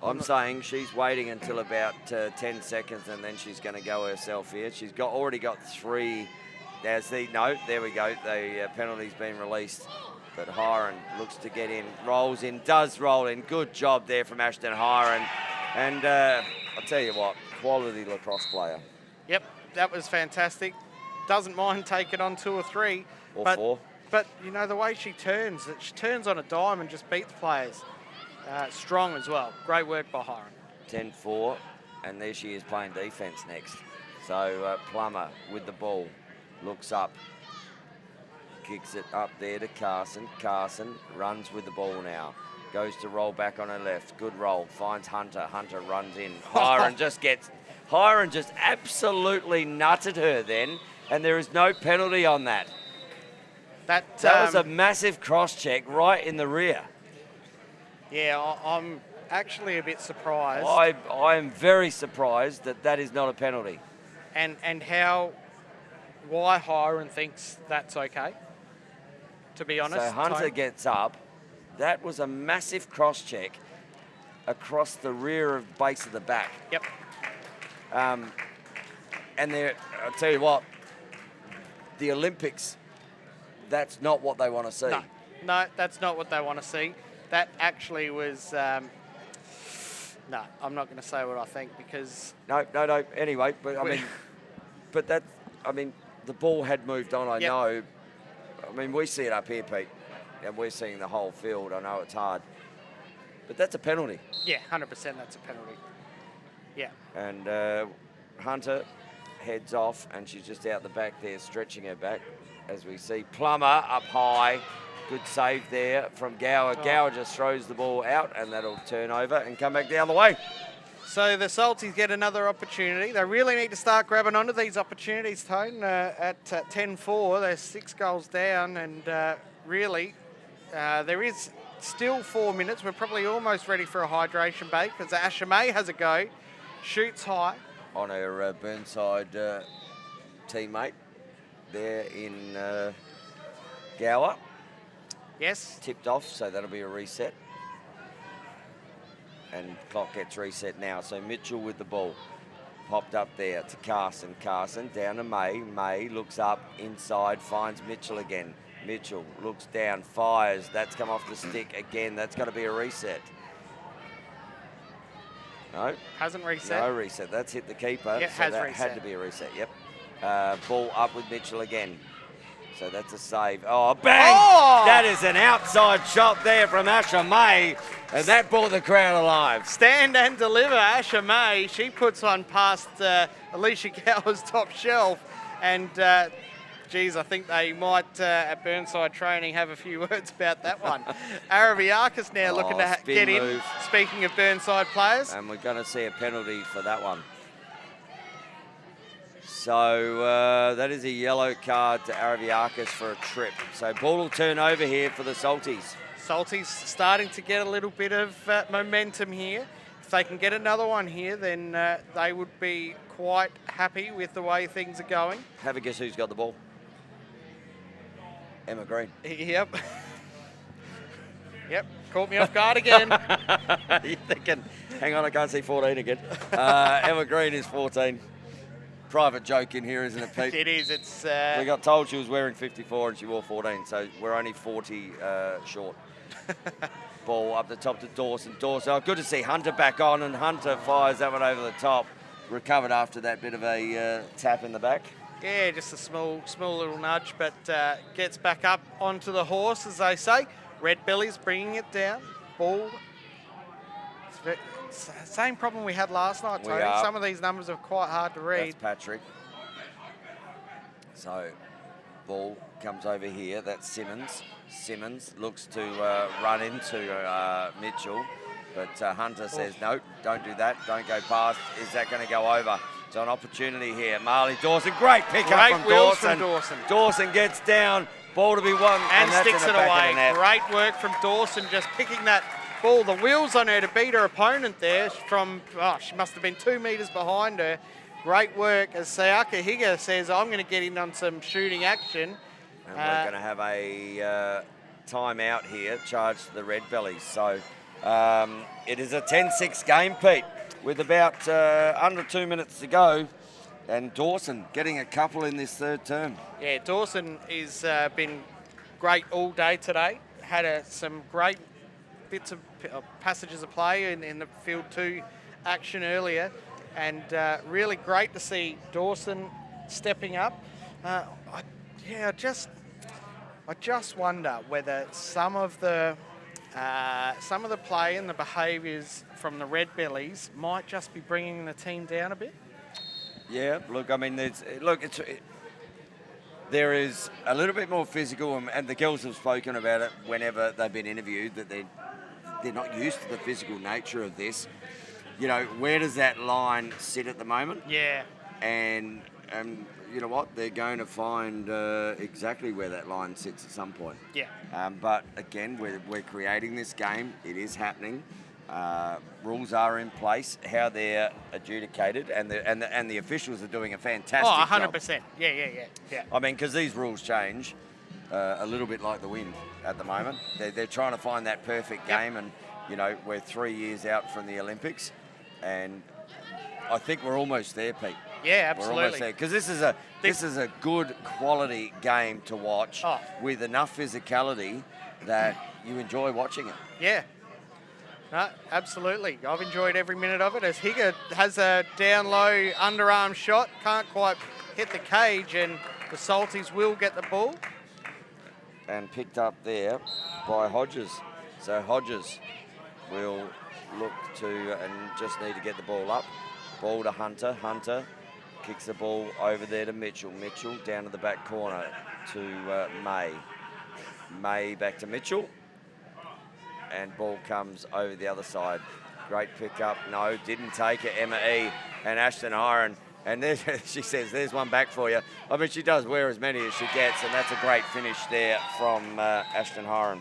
I'm saying she's waiting until about 10 seconds and then she's going to go herself here. She's already got 3. There we go. The penalty's been released. But Hiron looks to get in, rolls in, does roll in. Good job there from Ashton Hiron. And I'll tell you what, quality lacrosse player. Yep, that was fantastic. Doesn't mind taking on 2 or 3. Or 4. But, you know, the way she turns on a dime and just beats players. Strong as well. Great work by Hiron. 10-4, and there she is playing defence next. So Plummer with the ball, looks up, kicks it up there to Carson. Carson runs with the ball now. Goes to roll back on her left. Good roll. Finds Hunter. Hunter runs in. Hiron just absolutely nutted her then, and there is no penalty on that. That was a massive cross-check right in the rear. Yeah, I'm actually a bit surprised. I am very surprised that is not a penalty. And why Hiron thinks that's okay, to be honest. So Hunter gets up. That was a massive cross-check across the rear of base of the back. Yep. And I'll tell you what, the Olympics, that's not what they want to see. No, that's not what they want to see. That actually was No, I'm not going to say what I think because... No. Anyway, but I mean, the ball had moved on, I know. I mean, we see it up here, Pete, and we're seeing the whole field. I know it's hard. But that's a penalty. Yeah, 100% that's a penalty. Yeah. And Hunter heads off, and she's just out the back there, stretching her back, as we see. Plummer up high. Good save there from Gower. Gower just throws the ball out, and that'll turn over and come back the other way. So the Salties get another opportunity. They really need to start grabbing onto these opportunities, Tone. At 10-4, they're 6 goals down, and really there is still 4 minutes. We're probably almost ready for a hydration break because Asher May has a go, shoots high. On her Burnside teammate there in Gower. Yes. Tipped off, so that'll be a reset. And clock gets reset now. So Mitchell with the ball. Popped up there to Carson. Carson down to May. May looks up inside, finds Mitchell again. Mitchell looks down, fires. That's come off the stick again. That's got to be a reset. No. Hasn't reset. No reset. That's hit the keeper. Yeah, so has that reset. had to be a reset, yep. Ball up with Mitchell again. So that's a save. Oh, bang! Oh! That is an outside shot there from Asher May, and that brought the crowd alive. Stand and deliver, Asher May. She puts one past Alicia Gower's top shelf, and geez, I think they might at Burnside Training have a few words about that one. Araviakis now looking to get in. Move. Speaking of Burnside players. And we're going to see a penalty for that one. So that is a yellow card to Araviakis for a trip. So ball will turn over here for the Salties. Salties starting to get a little bit of momentum here. If they can get another one here, then they would be quite happy with the way things are going. Have a guess who's got the ball? Emma Green. Yep. Yep, caught me off guard again. You're thinking, hang on, I can't see 14 again. Emma Green is 14. Private joke in here, isn't it, Pete? It is. It's. We got told she was wearing 54 and she wore 14, so we're only 40 short. Ball up the top to Dawson. Dawson, oh, good to see Hunter back on, and Hunter fires that one over the top. Recovered after that bit of a tap in the back. Yeah, just a small little nudge, but gets back up onto the horse, as they say. Redbellies bringing it down. Ball. Same problem we had last night, Tony. Some of these numbers are quite hard to read. That's Patrick. So, ball comes over here. That's Simmons. Simmons looks to run into Mitchell, but Hunter says, no, don't do that. Don't go past. Is that going to go over? So an opportunity here. Marley Dawson, great pickup from Dawson. Dawson gets down. Ball to be won. And that's sticks in it the back away. of the net. Great work from Dawson, just picking that ball. The wheels on her to beat her opponent there from, she must have been 2 metres behind her. Great work, as Sayaka Higa says, I'm going to get in on some shooting action. And we're going to have a timeout here, charged to the Redbellies. So it is a 10-6 game, Pete, with about under 2 minutes to go. And Dawson getting a couple in this third term. Yeah, Dawson has been great all day today. Had some great bits of passages of play in the field 2 action earlier. And really great to see Dawson stepping up. I just wonder whether some of the play and the behaviours from the Redbellies might just be bringing the team down a bit. Yeah, look, I mean, there is a little bit more physical, and the girls have spoken about it whenever they've been interviewed, that they're not used to the physical nature of this. You know, where does that line sit at the moment? Yeah. And you know what? They're going to find exactly where that line sits at some point. Yeah. But again, we're creating this game. It is happening. Rules are in place. How they're adjudicated, and the officials are doing a fantastic job. 100%. Yeah. I mean, because these rules change a little bit like the wind at the moment. They're trying to find that perfect game, and you know, we're 3 years out from the Olympics, and I think we're almost there, Pete. Yeah, absolutely. We're almost there, because this is a good quality game to watch with enough physicality that you enjoy watching it. Yeah. No, absolutely. I've enjoyed every minute of it as Higa has a down low underarm shot. Can't quite hit the cage, and the Salties will get the ball. And picked up there by Hodges. So Hodges will look to and just need to get the ball up. Ball to Hunter. Hunter kicks the ball over there to Mitchell. Mitchell down to the back corner to May. May back to Mitchell. And ball comes over the other side. Great pickup. No, didn't take it. Emma E. and Ashton Hiron. And there, she says, there's one back for you. I mean, she does wear as many as she gets, and that's a great finish there from Ashton Hiron.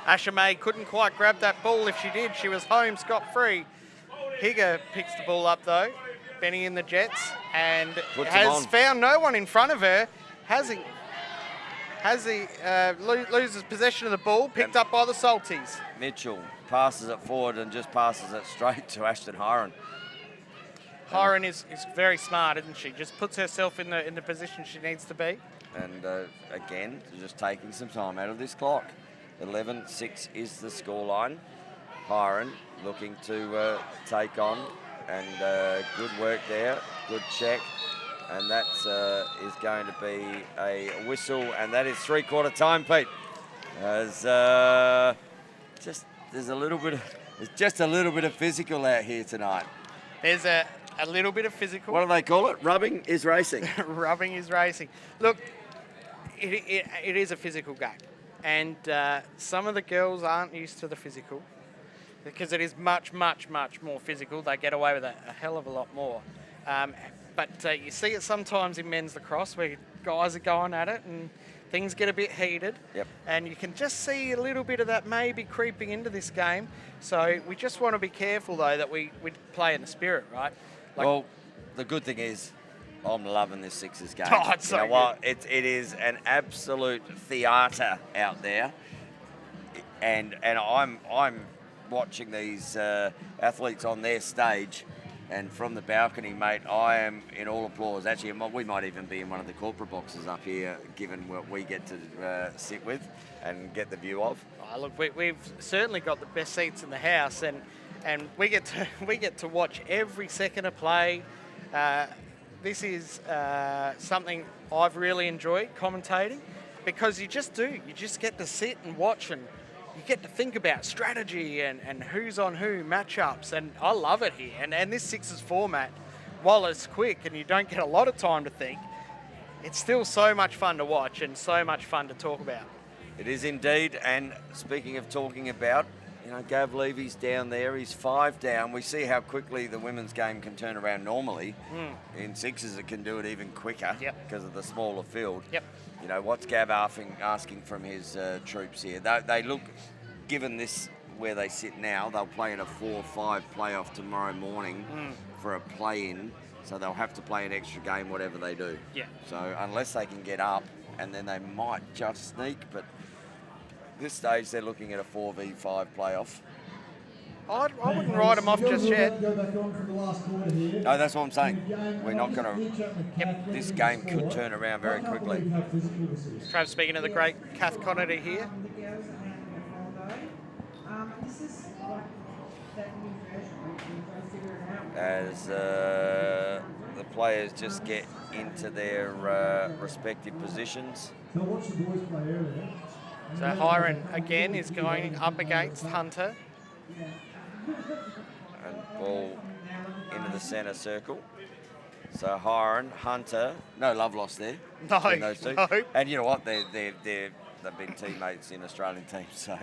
Asha May couldn't quite grab that ball. If she did, she was home scot-free. Higa picks the ball up, though. Benny in the Jets, and has found no one in front of her. Loses possession of the ball, picked up by the Salties. Mitchell passes it forward and just passes it straight to Ashton Hiron. Hiron is very smart, isn't she? Just puts herself in the position she needs to be. And again, just taking some time out of this clock. 11-6 is the scoreline. Hiron looking to take on, and good work there, good check. And that is going to be a whistle, and that is three-quarter time, Pete. As there's just a little bit of physical out here tonight. There's a little bit of physical. What do they call it? Rubbing is racing. Rubbing is racing. Look, it is a physical game, and some of the girls aren't used to the physical because it is much, much, much more physical. They get away with a hell of a lot more. But you see it sometimes in men's lacrosse where guys are going at it and things get a bit heated. Yep. And you can just see a little bit of that maybe creeping into this game. So we just want to be careful, though, that we play in the spirit, right? Well, the good thing is I'm loving this Sixers game. Oh, it's so you know what? It is an absolute theatre out there. And I'm watching these athletes on their stage. And from the balcony, mate, I am in all applause. Actually, we might even be in one of the corporate boxes up here, given what we get to sit with and get the view of. Oh, look, we've certainly got the best seats in the house, and we get to watch every second of play. This is something I've really enjoyed commentating, because you just do. You just get to sit and watch, and you get to think about strategy and who's on who, matchups, and I love it here. And this Sixers format, while it's quick and you don't get a lot of time to think, it's still so much fun to watch and so much fun to talk about. It is indeed. And speaking of talking about, you know, Gav Levy's down there. He's 5 down. We see how quickly the women's game can turn around normally. In Sixers, it can do it even quicker because of the smaller field. Yep. You know, what's Gav asking from his troops here? They look, given this where they sit now, they'll play in a 4-5 playoff tomorrow morning for a play-in, so they'll have to play an extra game, whatever they do. Yeah. So unless they can get up, and then they might just sneak, but this stage they're looking at a 4v5 playoff. I wouldn't write them off just yet. Go back on from the last quarter here. No, that's what I'm saying. We're not going to... This game could turn around very quickly. Trav speaking to the great Kath Connady here. As the players just get into their respective positions. So Hiron again is going up against Hunter. And ball into the centre circle. So Hiron, Hunter, no love loss there. No, between those two. no. And you know what? They've been teammates in Australian teams, so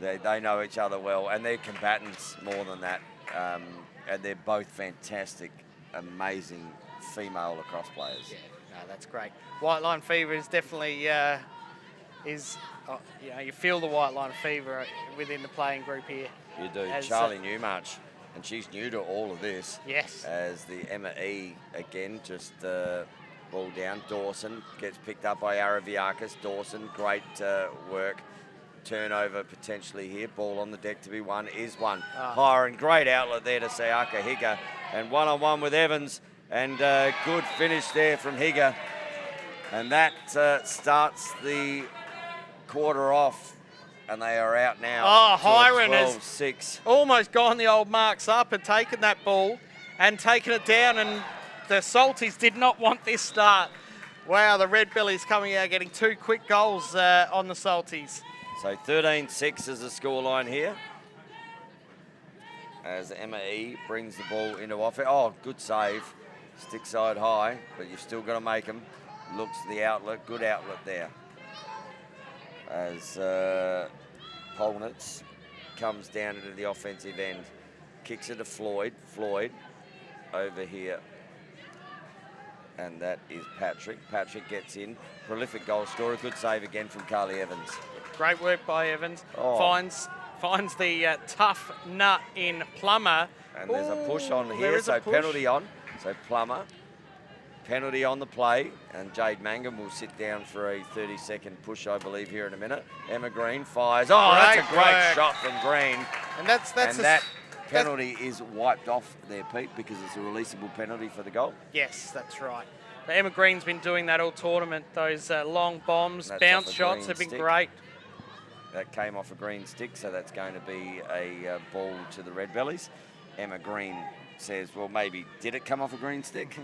they know each other well, and they're combatants more than that. And they're both fantastic, amazing female lacrosse players. Yeah, no, that's great. White line fever is definitely you feel the white line fever within the playing group here. You do. Charlie Newmarch, and she's new to all of this. Yes. As the Emma E again just ball down. Dawson gets picked up by Araviakis. Dawson, great work. Turnover potentially here. Ball on the deck to be won is one. Hiron, great outlet there to Sayaka Higa, and one-on-one with Evans, and good finish there from Higa, and that starts the quarter off and they are out now. Oh, to a Hiron has 12-6. almost gone the old marks up and taken that ball and taken it down, and the Salties did not want this start. Wow, the Redbellies coming out getting 2 quick goals on the Salties. So 13-6 is the scoreline here. As Emma E brings the ball into offense. Oh, good save. Stick side high, but you've still got to make them. Looks the outlet, good outlet there. As Polnitz comes down into the offensive end. Kicks it to Floyd. Floyd over here. And that is Patrick. Patrick gets in. Prolific goal scorer. Good save again from Carly Evans. Great work by Evans. Oh. Finds the tough nut in Plummer. And there's a push on There here, is a so push. penalty on. So Plummer, penalty on the play, and Jade Mangum will sit down for a 30-second push, I believe, here in a minute. Emma Green fires. Oh, that's a great work. shot from Green. And that penalty is wiped off there, Pete, because it's a releasable penalty for the goal. Yes, that's right. But Emma Green's been doing that all tournament. Those long bombs, That's bounce off a shots green have been stick. great. That came off a green stick, so that's going to be a ball to the Redbellies. Emma Green says, well, maybe did it come off a green stick?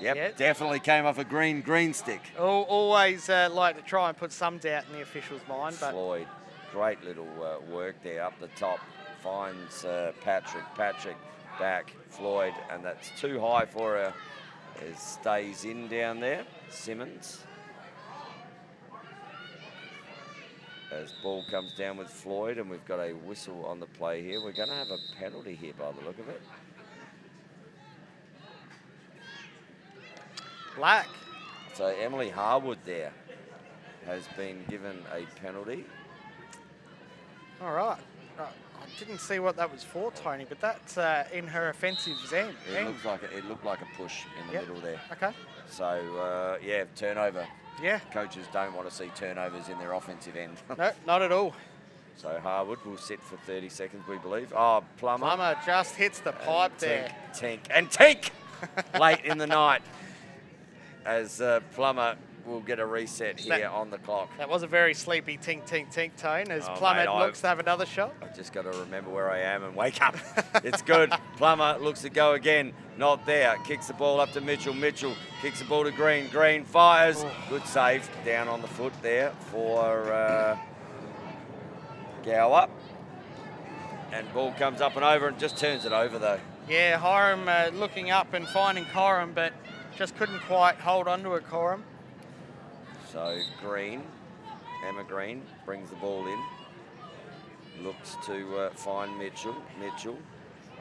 Yep, Yeah. definitely came off a green stick. Always like to try and put some doubt in the official's mind. But Floyd, great little work there up the top. Finds Patrick. Patrick back, Floyd, and that's too high for her. It stays in down there. Simmons. As ball comes down with Floyd, and we've got a whistle on the play here. We're going to have a penalty here by the look of it. Black. So Emily Harwood there has been given a penalty. All right. I didn't see what that was for, Tony, but that's in her offensive end. It looked like a push in the middle there. Okay. So yeah, turnover. Yeah. Coaches don't want to see turnovers in their offensive end. No, not at all. So Harwood will sit for 30 seconds, we believe. Oh, Plummer. Plummer just hits the pipe there. Tink late in the night as Plummer will get a reset here on the clock. That was a very sleepy tink, Tone, as Oh, Plummer mate, looks to have another shot. I've just got to remember where I am and wake up. It's good. Plummer looks to go again. Not there. Kicks the ball up to Mitchell. Mitchell kicks the ball to Green. Green fires. Oh. Good save. Down on the foot there for Gower. And ball comes up and over and just turns it over though. Yeah, Hiram looking up and finding Coram, but just couldn't quite hold on to it, Coram. So Green, Emma Green brings the ball in. Looks to find Mitchell. Mitchell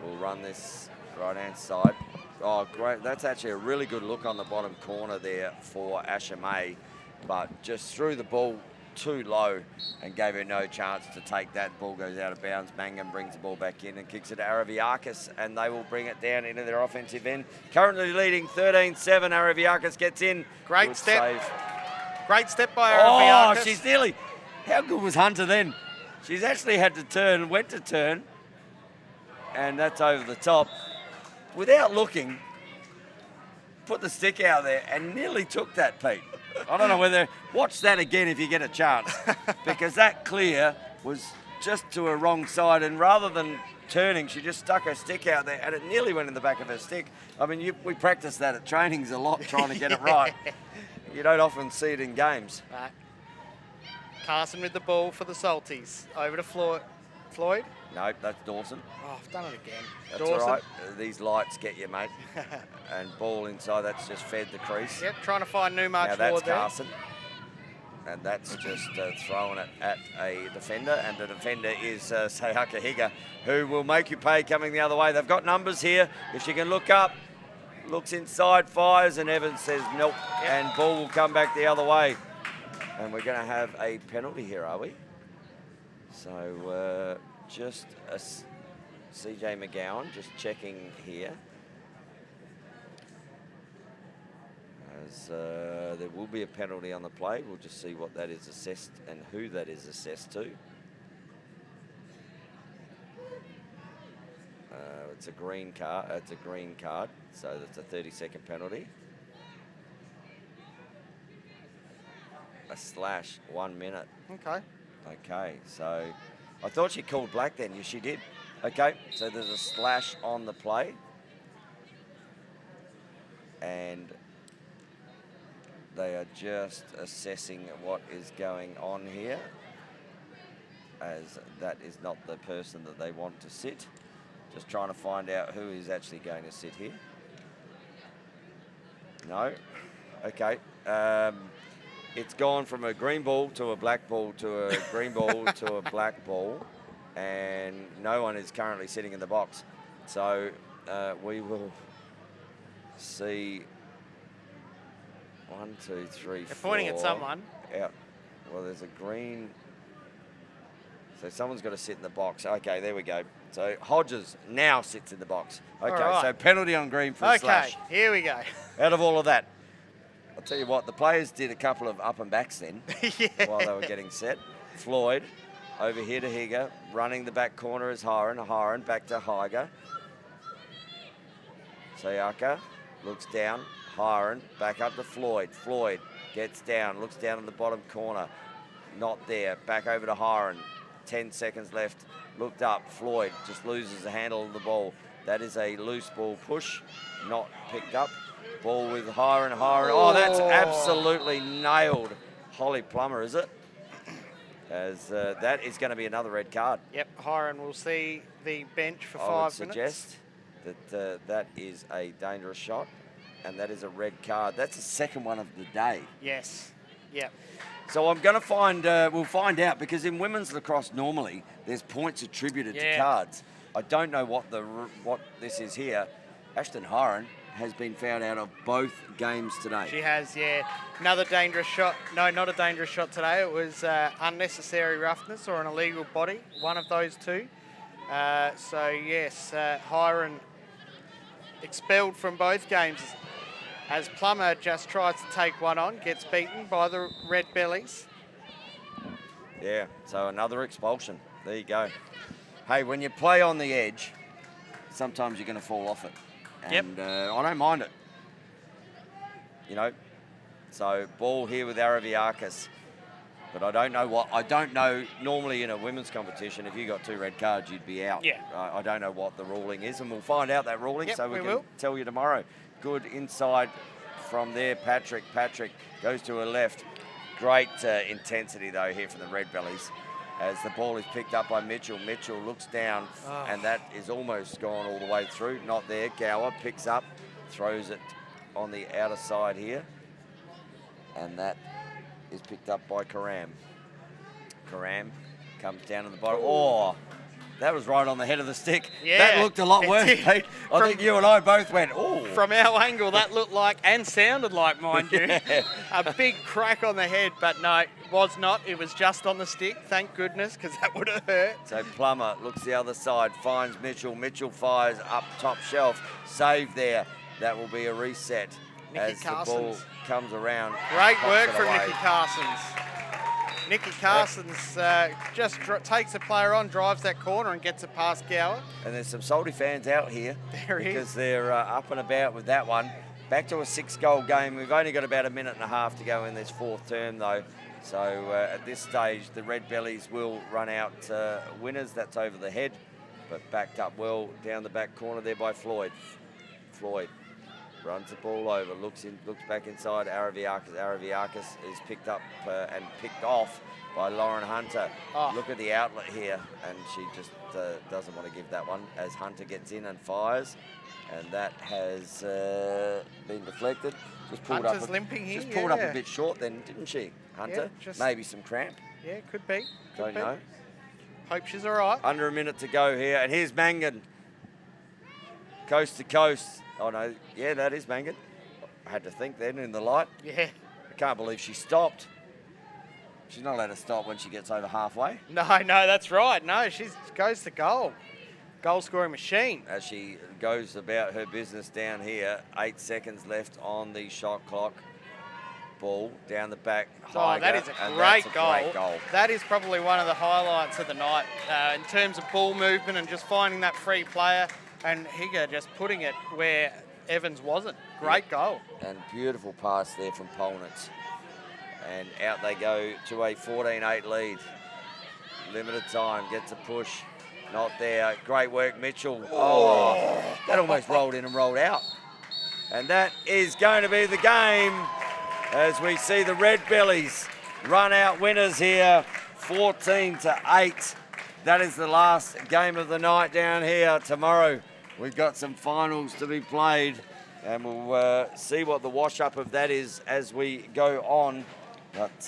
will run this right-hand side. Oh, great. That's actually a really good look on the bottom corner there for Asha May, but just threw the ball too low and gave her no chance to take that. Ball goes out of bounds. Mangum brings the ball back in and kicks it to Araviakis, and they will bring it down into their offensive end. Currently leading 13-7. Araviakis gets in. Great Good step. save. Great step by Araviakis. Oh, she's nearly... How good was Hunter then? She's actually had to turn, went to turn, and that's over the top. Without looking, put the stick out there and nearly took that, Pete. I don't know whether... Watch that again if you get a chance, because that clear was just to her wrong side, and rather than turning, she just stuck her stick out there, and it nearly went in the back of her stick. I mean, we practice that at trainings a lot, trying to get it right. You don't often see it in games. Right. Carson with the ball for the Salties. Over to Floyd. No, that's Dawson. Oh, I've done it again. That's Dawson. all right. These lights get you, mate. And ball inside, that's just fed the crease. Yep, trying to find Newmark Now that's forward there. Carson. And that's just throwing it at a defender. And the defender is Sayaka Higa, who will make you pay coming the other way. They've got numbers here. If she can look up, looks inside, fires, and Evans says nope. Yep. And ball will come back the other way. And we're going to have a penalty here, are we? So just a CJ McGowan just checking here. As there will be a penalty on the play. We'll just see what that is assessed and who that is assessed to. It's a green card. It's a green card, so that's a 30-second penalty. A slash, 1 minute. Okay. Okay, so I thought she called black then. Yes, she did. Okay, so there's a slash on the play. And they are just assessing what is going on here, as that is not the person that they want to sit. Just trying to find out who is actually going to sit here. No. Okay. It's gone from a green ball to a black ball to a green ball to a black ball, and no one is currently sitting in the box. So we will see 1, 2, 3, 4. They're pointing at someone. Out. Well, there's a green. So someone's got to sit in the box. Okay, there we go. So Hodges now sits in the box. Okay, right. So penalty on green for a slash. Okay, here we go. Out of all of that, I'll tell you what, the players did a couple of up and backs then Yeah. while they were getting set. Floyd over here to Higa, running the back corner is Hiren. Hiren back to Higa. Sayaka looks down. Hiren back up to Floyd. Floyd gets down, looks down in the bottom corner. Not there. Back over to Hiren. 10 seconds left. Looked up. Floyd just loses the handle of the ball. That is a loose ball push. Not picked up. Ball with Hiren. Hiren. Oh, that's absolutely nailed. Holly Plummer, is it? As that is going to be another red card. Yep, Hiren will see the bench for I 5 would minutes. suggest that that is a dangerous shot, and that is a red card. That's the second one of the day. Yes. Yep. So I'm going to find, we'll find out, because in women's lacrosse normally there's points attributed to cards. I don't know what this is here. Ashton Hiren has been found out of both games today. She has, yeah. Another dangerous shot. No, not a dangerous shot today. It was unnecessary roughness or an illegal body, one of those two. So, yes, Hiren expelled from both games as Plummer just tries to take one on, gets beaten by the Redbellies. Yeah, so another expulsion. There you go. Hey, when you play on the edge, sometimes you're going to fall off it. And I don't mind it. You know, so ball here with Araviakis. But I don't know, normally in a women's competition, if you got 2 red cards, you'd be out. Yeah. I don't know what the ruling is, and we'll find out that ruling, Yep, so we can will. tell you tomorrow. Good inside from there, Patrick. Patrick goes to her left. Great intensity, though, here from the Redbellies. As the ball is picked up by Mitchell. Mitchell looks down, and that is almost gone all the way through. Not there. Gower picks up, throws it on the outer side here. And that is picked up by Karam. Karam comes down to the bottom. Oh, that was right on the head of the stick. Yeah, that looked a lot it worse, did. Pete. I think you and I both went, oh. From our angle, that looked like, and sounded like, mind you, a big crack on the head, but no, it was not. It was just on the stick, thank goodness, because that would have hurt. So Plummer looks the other side, finds Mitchell. Mitchell fires up top shelf. Save there. That will be a reset Nikki as the ball Carson's. comes around. Great pops work it from away. Nikki Carson's. Nikki Carson's just takes a player on, drives that corner and gets it past Gower. And there's some Salty fans out here There is. because they're up and about with that one. Back to a 6-goal game. We've only got about a minute and a half to go in this 4th term, though. So at this stage, the Redbellies will run out winners. That's over the head, but backed up well down the back corner there by Floyd. Floyd runs the ball over, looks back inside Araviakis. Araviakis is picked up and picked off by Lauren Hunter. Oh. Look at the outlet here, and she just doesn't want to give that one as Hunter gets in and fires. And that has been deflected. Just pulled Hunter's up limping here, Just pulled up yeah. a bit short then, didn't she, Hunter? Yeah, just- Maybe some cramp. Yeah, could be. Don't know. Hope she's all right. Under a minute to go here, and here's Mangan. Coast to coast. Oh no, yeah, that is Mangan. I had to think then in the light. Yeah. I can't believe she stopped. She's not allowed to stop when she gets over halfway. No, that's right. No, she goes to goal. Goal scoring machine. As she goes about her business down here, 8 seconds left on the shot clock. Ball down the back. Oh, that is and a that's great goal. Great goal. That is probably one of the highlights of the night in terms of ball movement and just finding that free player and Higa just putting it where Evans wasn't. Great goal. And beautiful pass there from Polnitz. And out they go to a 14-8 lead. limited time, gets a push, not there. Great work, Mitchell. Oh, that almost rolled in and rolled out. And that is going to be the game as we see the Redbellies run out winners here, 14-8. That is the last game of the night down here. Tomorrow we've got some finals to be played, and we'll see what the wash-up of that is as we go on. But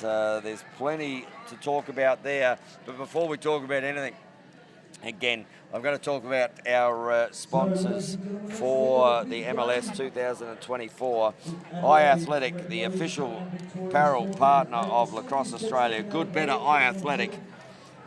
there's plenty to talk about there. But before we talk about anything, again, I'm going to talk about our sponsors for the MLS 2024. iAthletic, the official apparel partner of Lacrosse Australia. Good, better, iAthletic.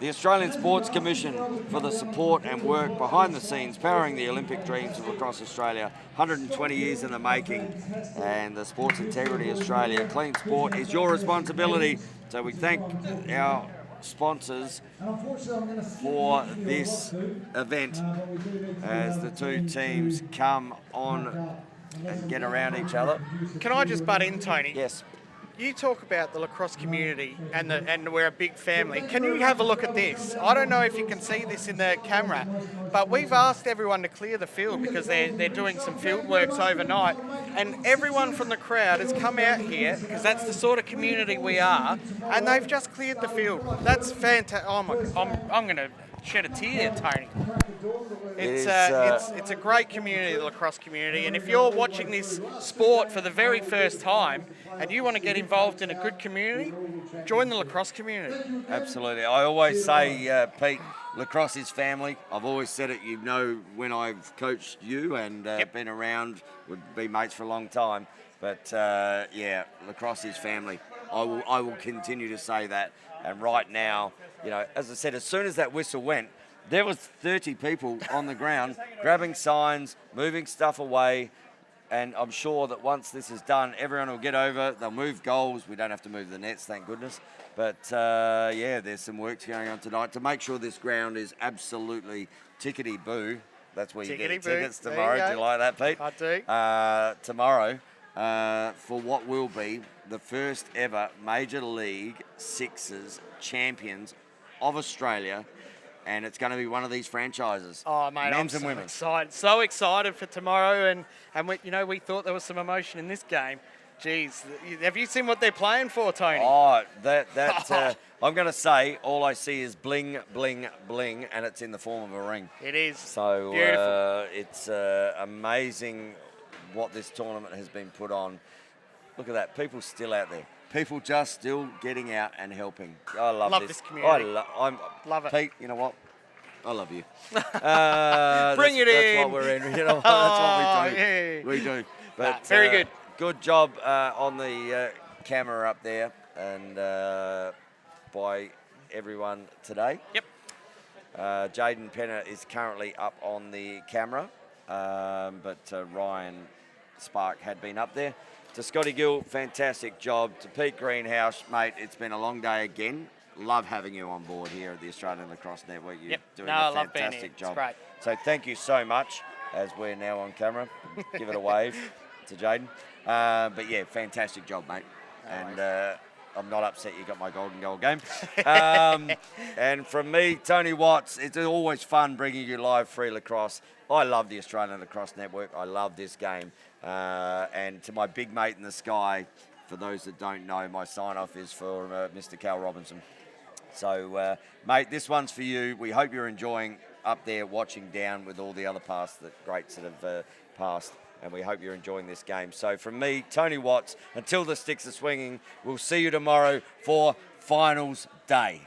The Australian Sports Commission for the support and work behind the scenes, powering the Olympic dreams of Lacrosse Australia. 120 years in the making. And the Sports Integrity Australia. Clean sport is your responsibility. So we thank our sponsors for this event as the two teams come on and get around each other. Can I just butt in, Tony? Yes. You talk about the lacrosse community and we're a big family. Can you have a look at this? I don't know if you can see this in the camera, but we've asked everyone to clear the field because they're doing some field works overnight, and everyone from the crowd has come out here because that's the sort of community we are, and they've just cleared the field. That's fantastic. Oh my! I'm going to shed a tear, Tony. It's a great community, the lacrosse community, and if you're watching this sport for the very first time and you want to get involved in a good community, join the lacrosse community. Absolutely. I always say, Pete, lacrosse is family. I've always said it, you know, when I've coached you and been around, would be mates for a long time. But yeah, lacrosse is family. I will continue to say that. And right now, you know, as I said, as soon as that whistle went, there was 30 people on the ground grabbing signs, moving stuff away. And I'm sure that once this is done, everyone will get over. They'll move goals. We don't have to move the nets, thank goodness. But yeah, there's some work going on tonight to make sure this ground is absolutely tickety-boo. That's where you get tickets tomorrow. Do you like that, Pete? I do. Tomorrow for what will be the first ever Major League Sixes champions of Australia. And it's going to be one of these franchises. Oh, mate, men's I'm and women's. So excited for tomorrow. And we, you know, we thought there was some emotion in this game. Jeez, have you seen what they're playing for, Tony? Oh, I'm going to say all I see is bling, bling, bling, and it's in the form of a ring. It is. So beautiful. It's amazing what this tournament has been put on. Look at that. People still out there. People just still getting out and helping. I love this community. I love it. Pete, you know what? I love you. Bring it in. That's what we're in. You know what? That's what we do. Yeah. We do. But very good. Good job on the camera up there and by everyone today. Yep. Jaden Penner is currently up on the camera, but Ryan Spark had been up there. To Scotty Gill, fantastic job. To Pete Greenhouse, mate, it's been a long day again. Love having you on board here at the Australian Lacrosse Network. You're doing a fantastic job. It's great. So thank you so much, as we're now on camera. Give it a wave to Jaden. But yeah, fantastic job, mate. And I'm not upset you got my golden goal game. And from me, Tony Watts, it's always fun bringing you live free lacrosse. I love the Australian Lacrosse Network. I love this game. And to my big mate in the sky, for those that don't know, my sign-off is for Mr. Cal Robinson. So, mate, this one's for you. We hope you're enjoying up there watching down with all the other greats that have passed. And we hope you're enjoying this game. So from me, Tony Watts, until the sticks are swinging, we'll see you tomorrow for Finals Day.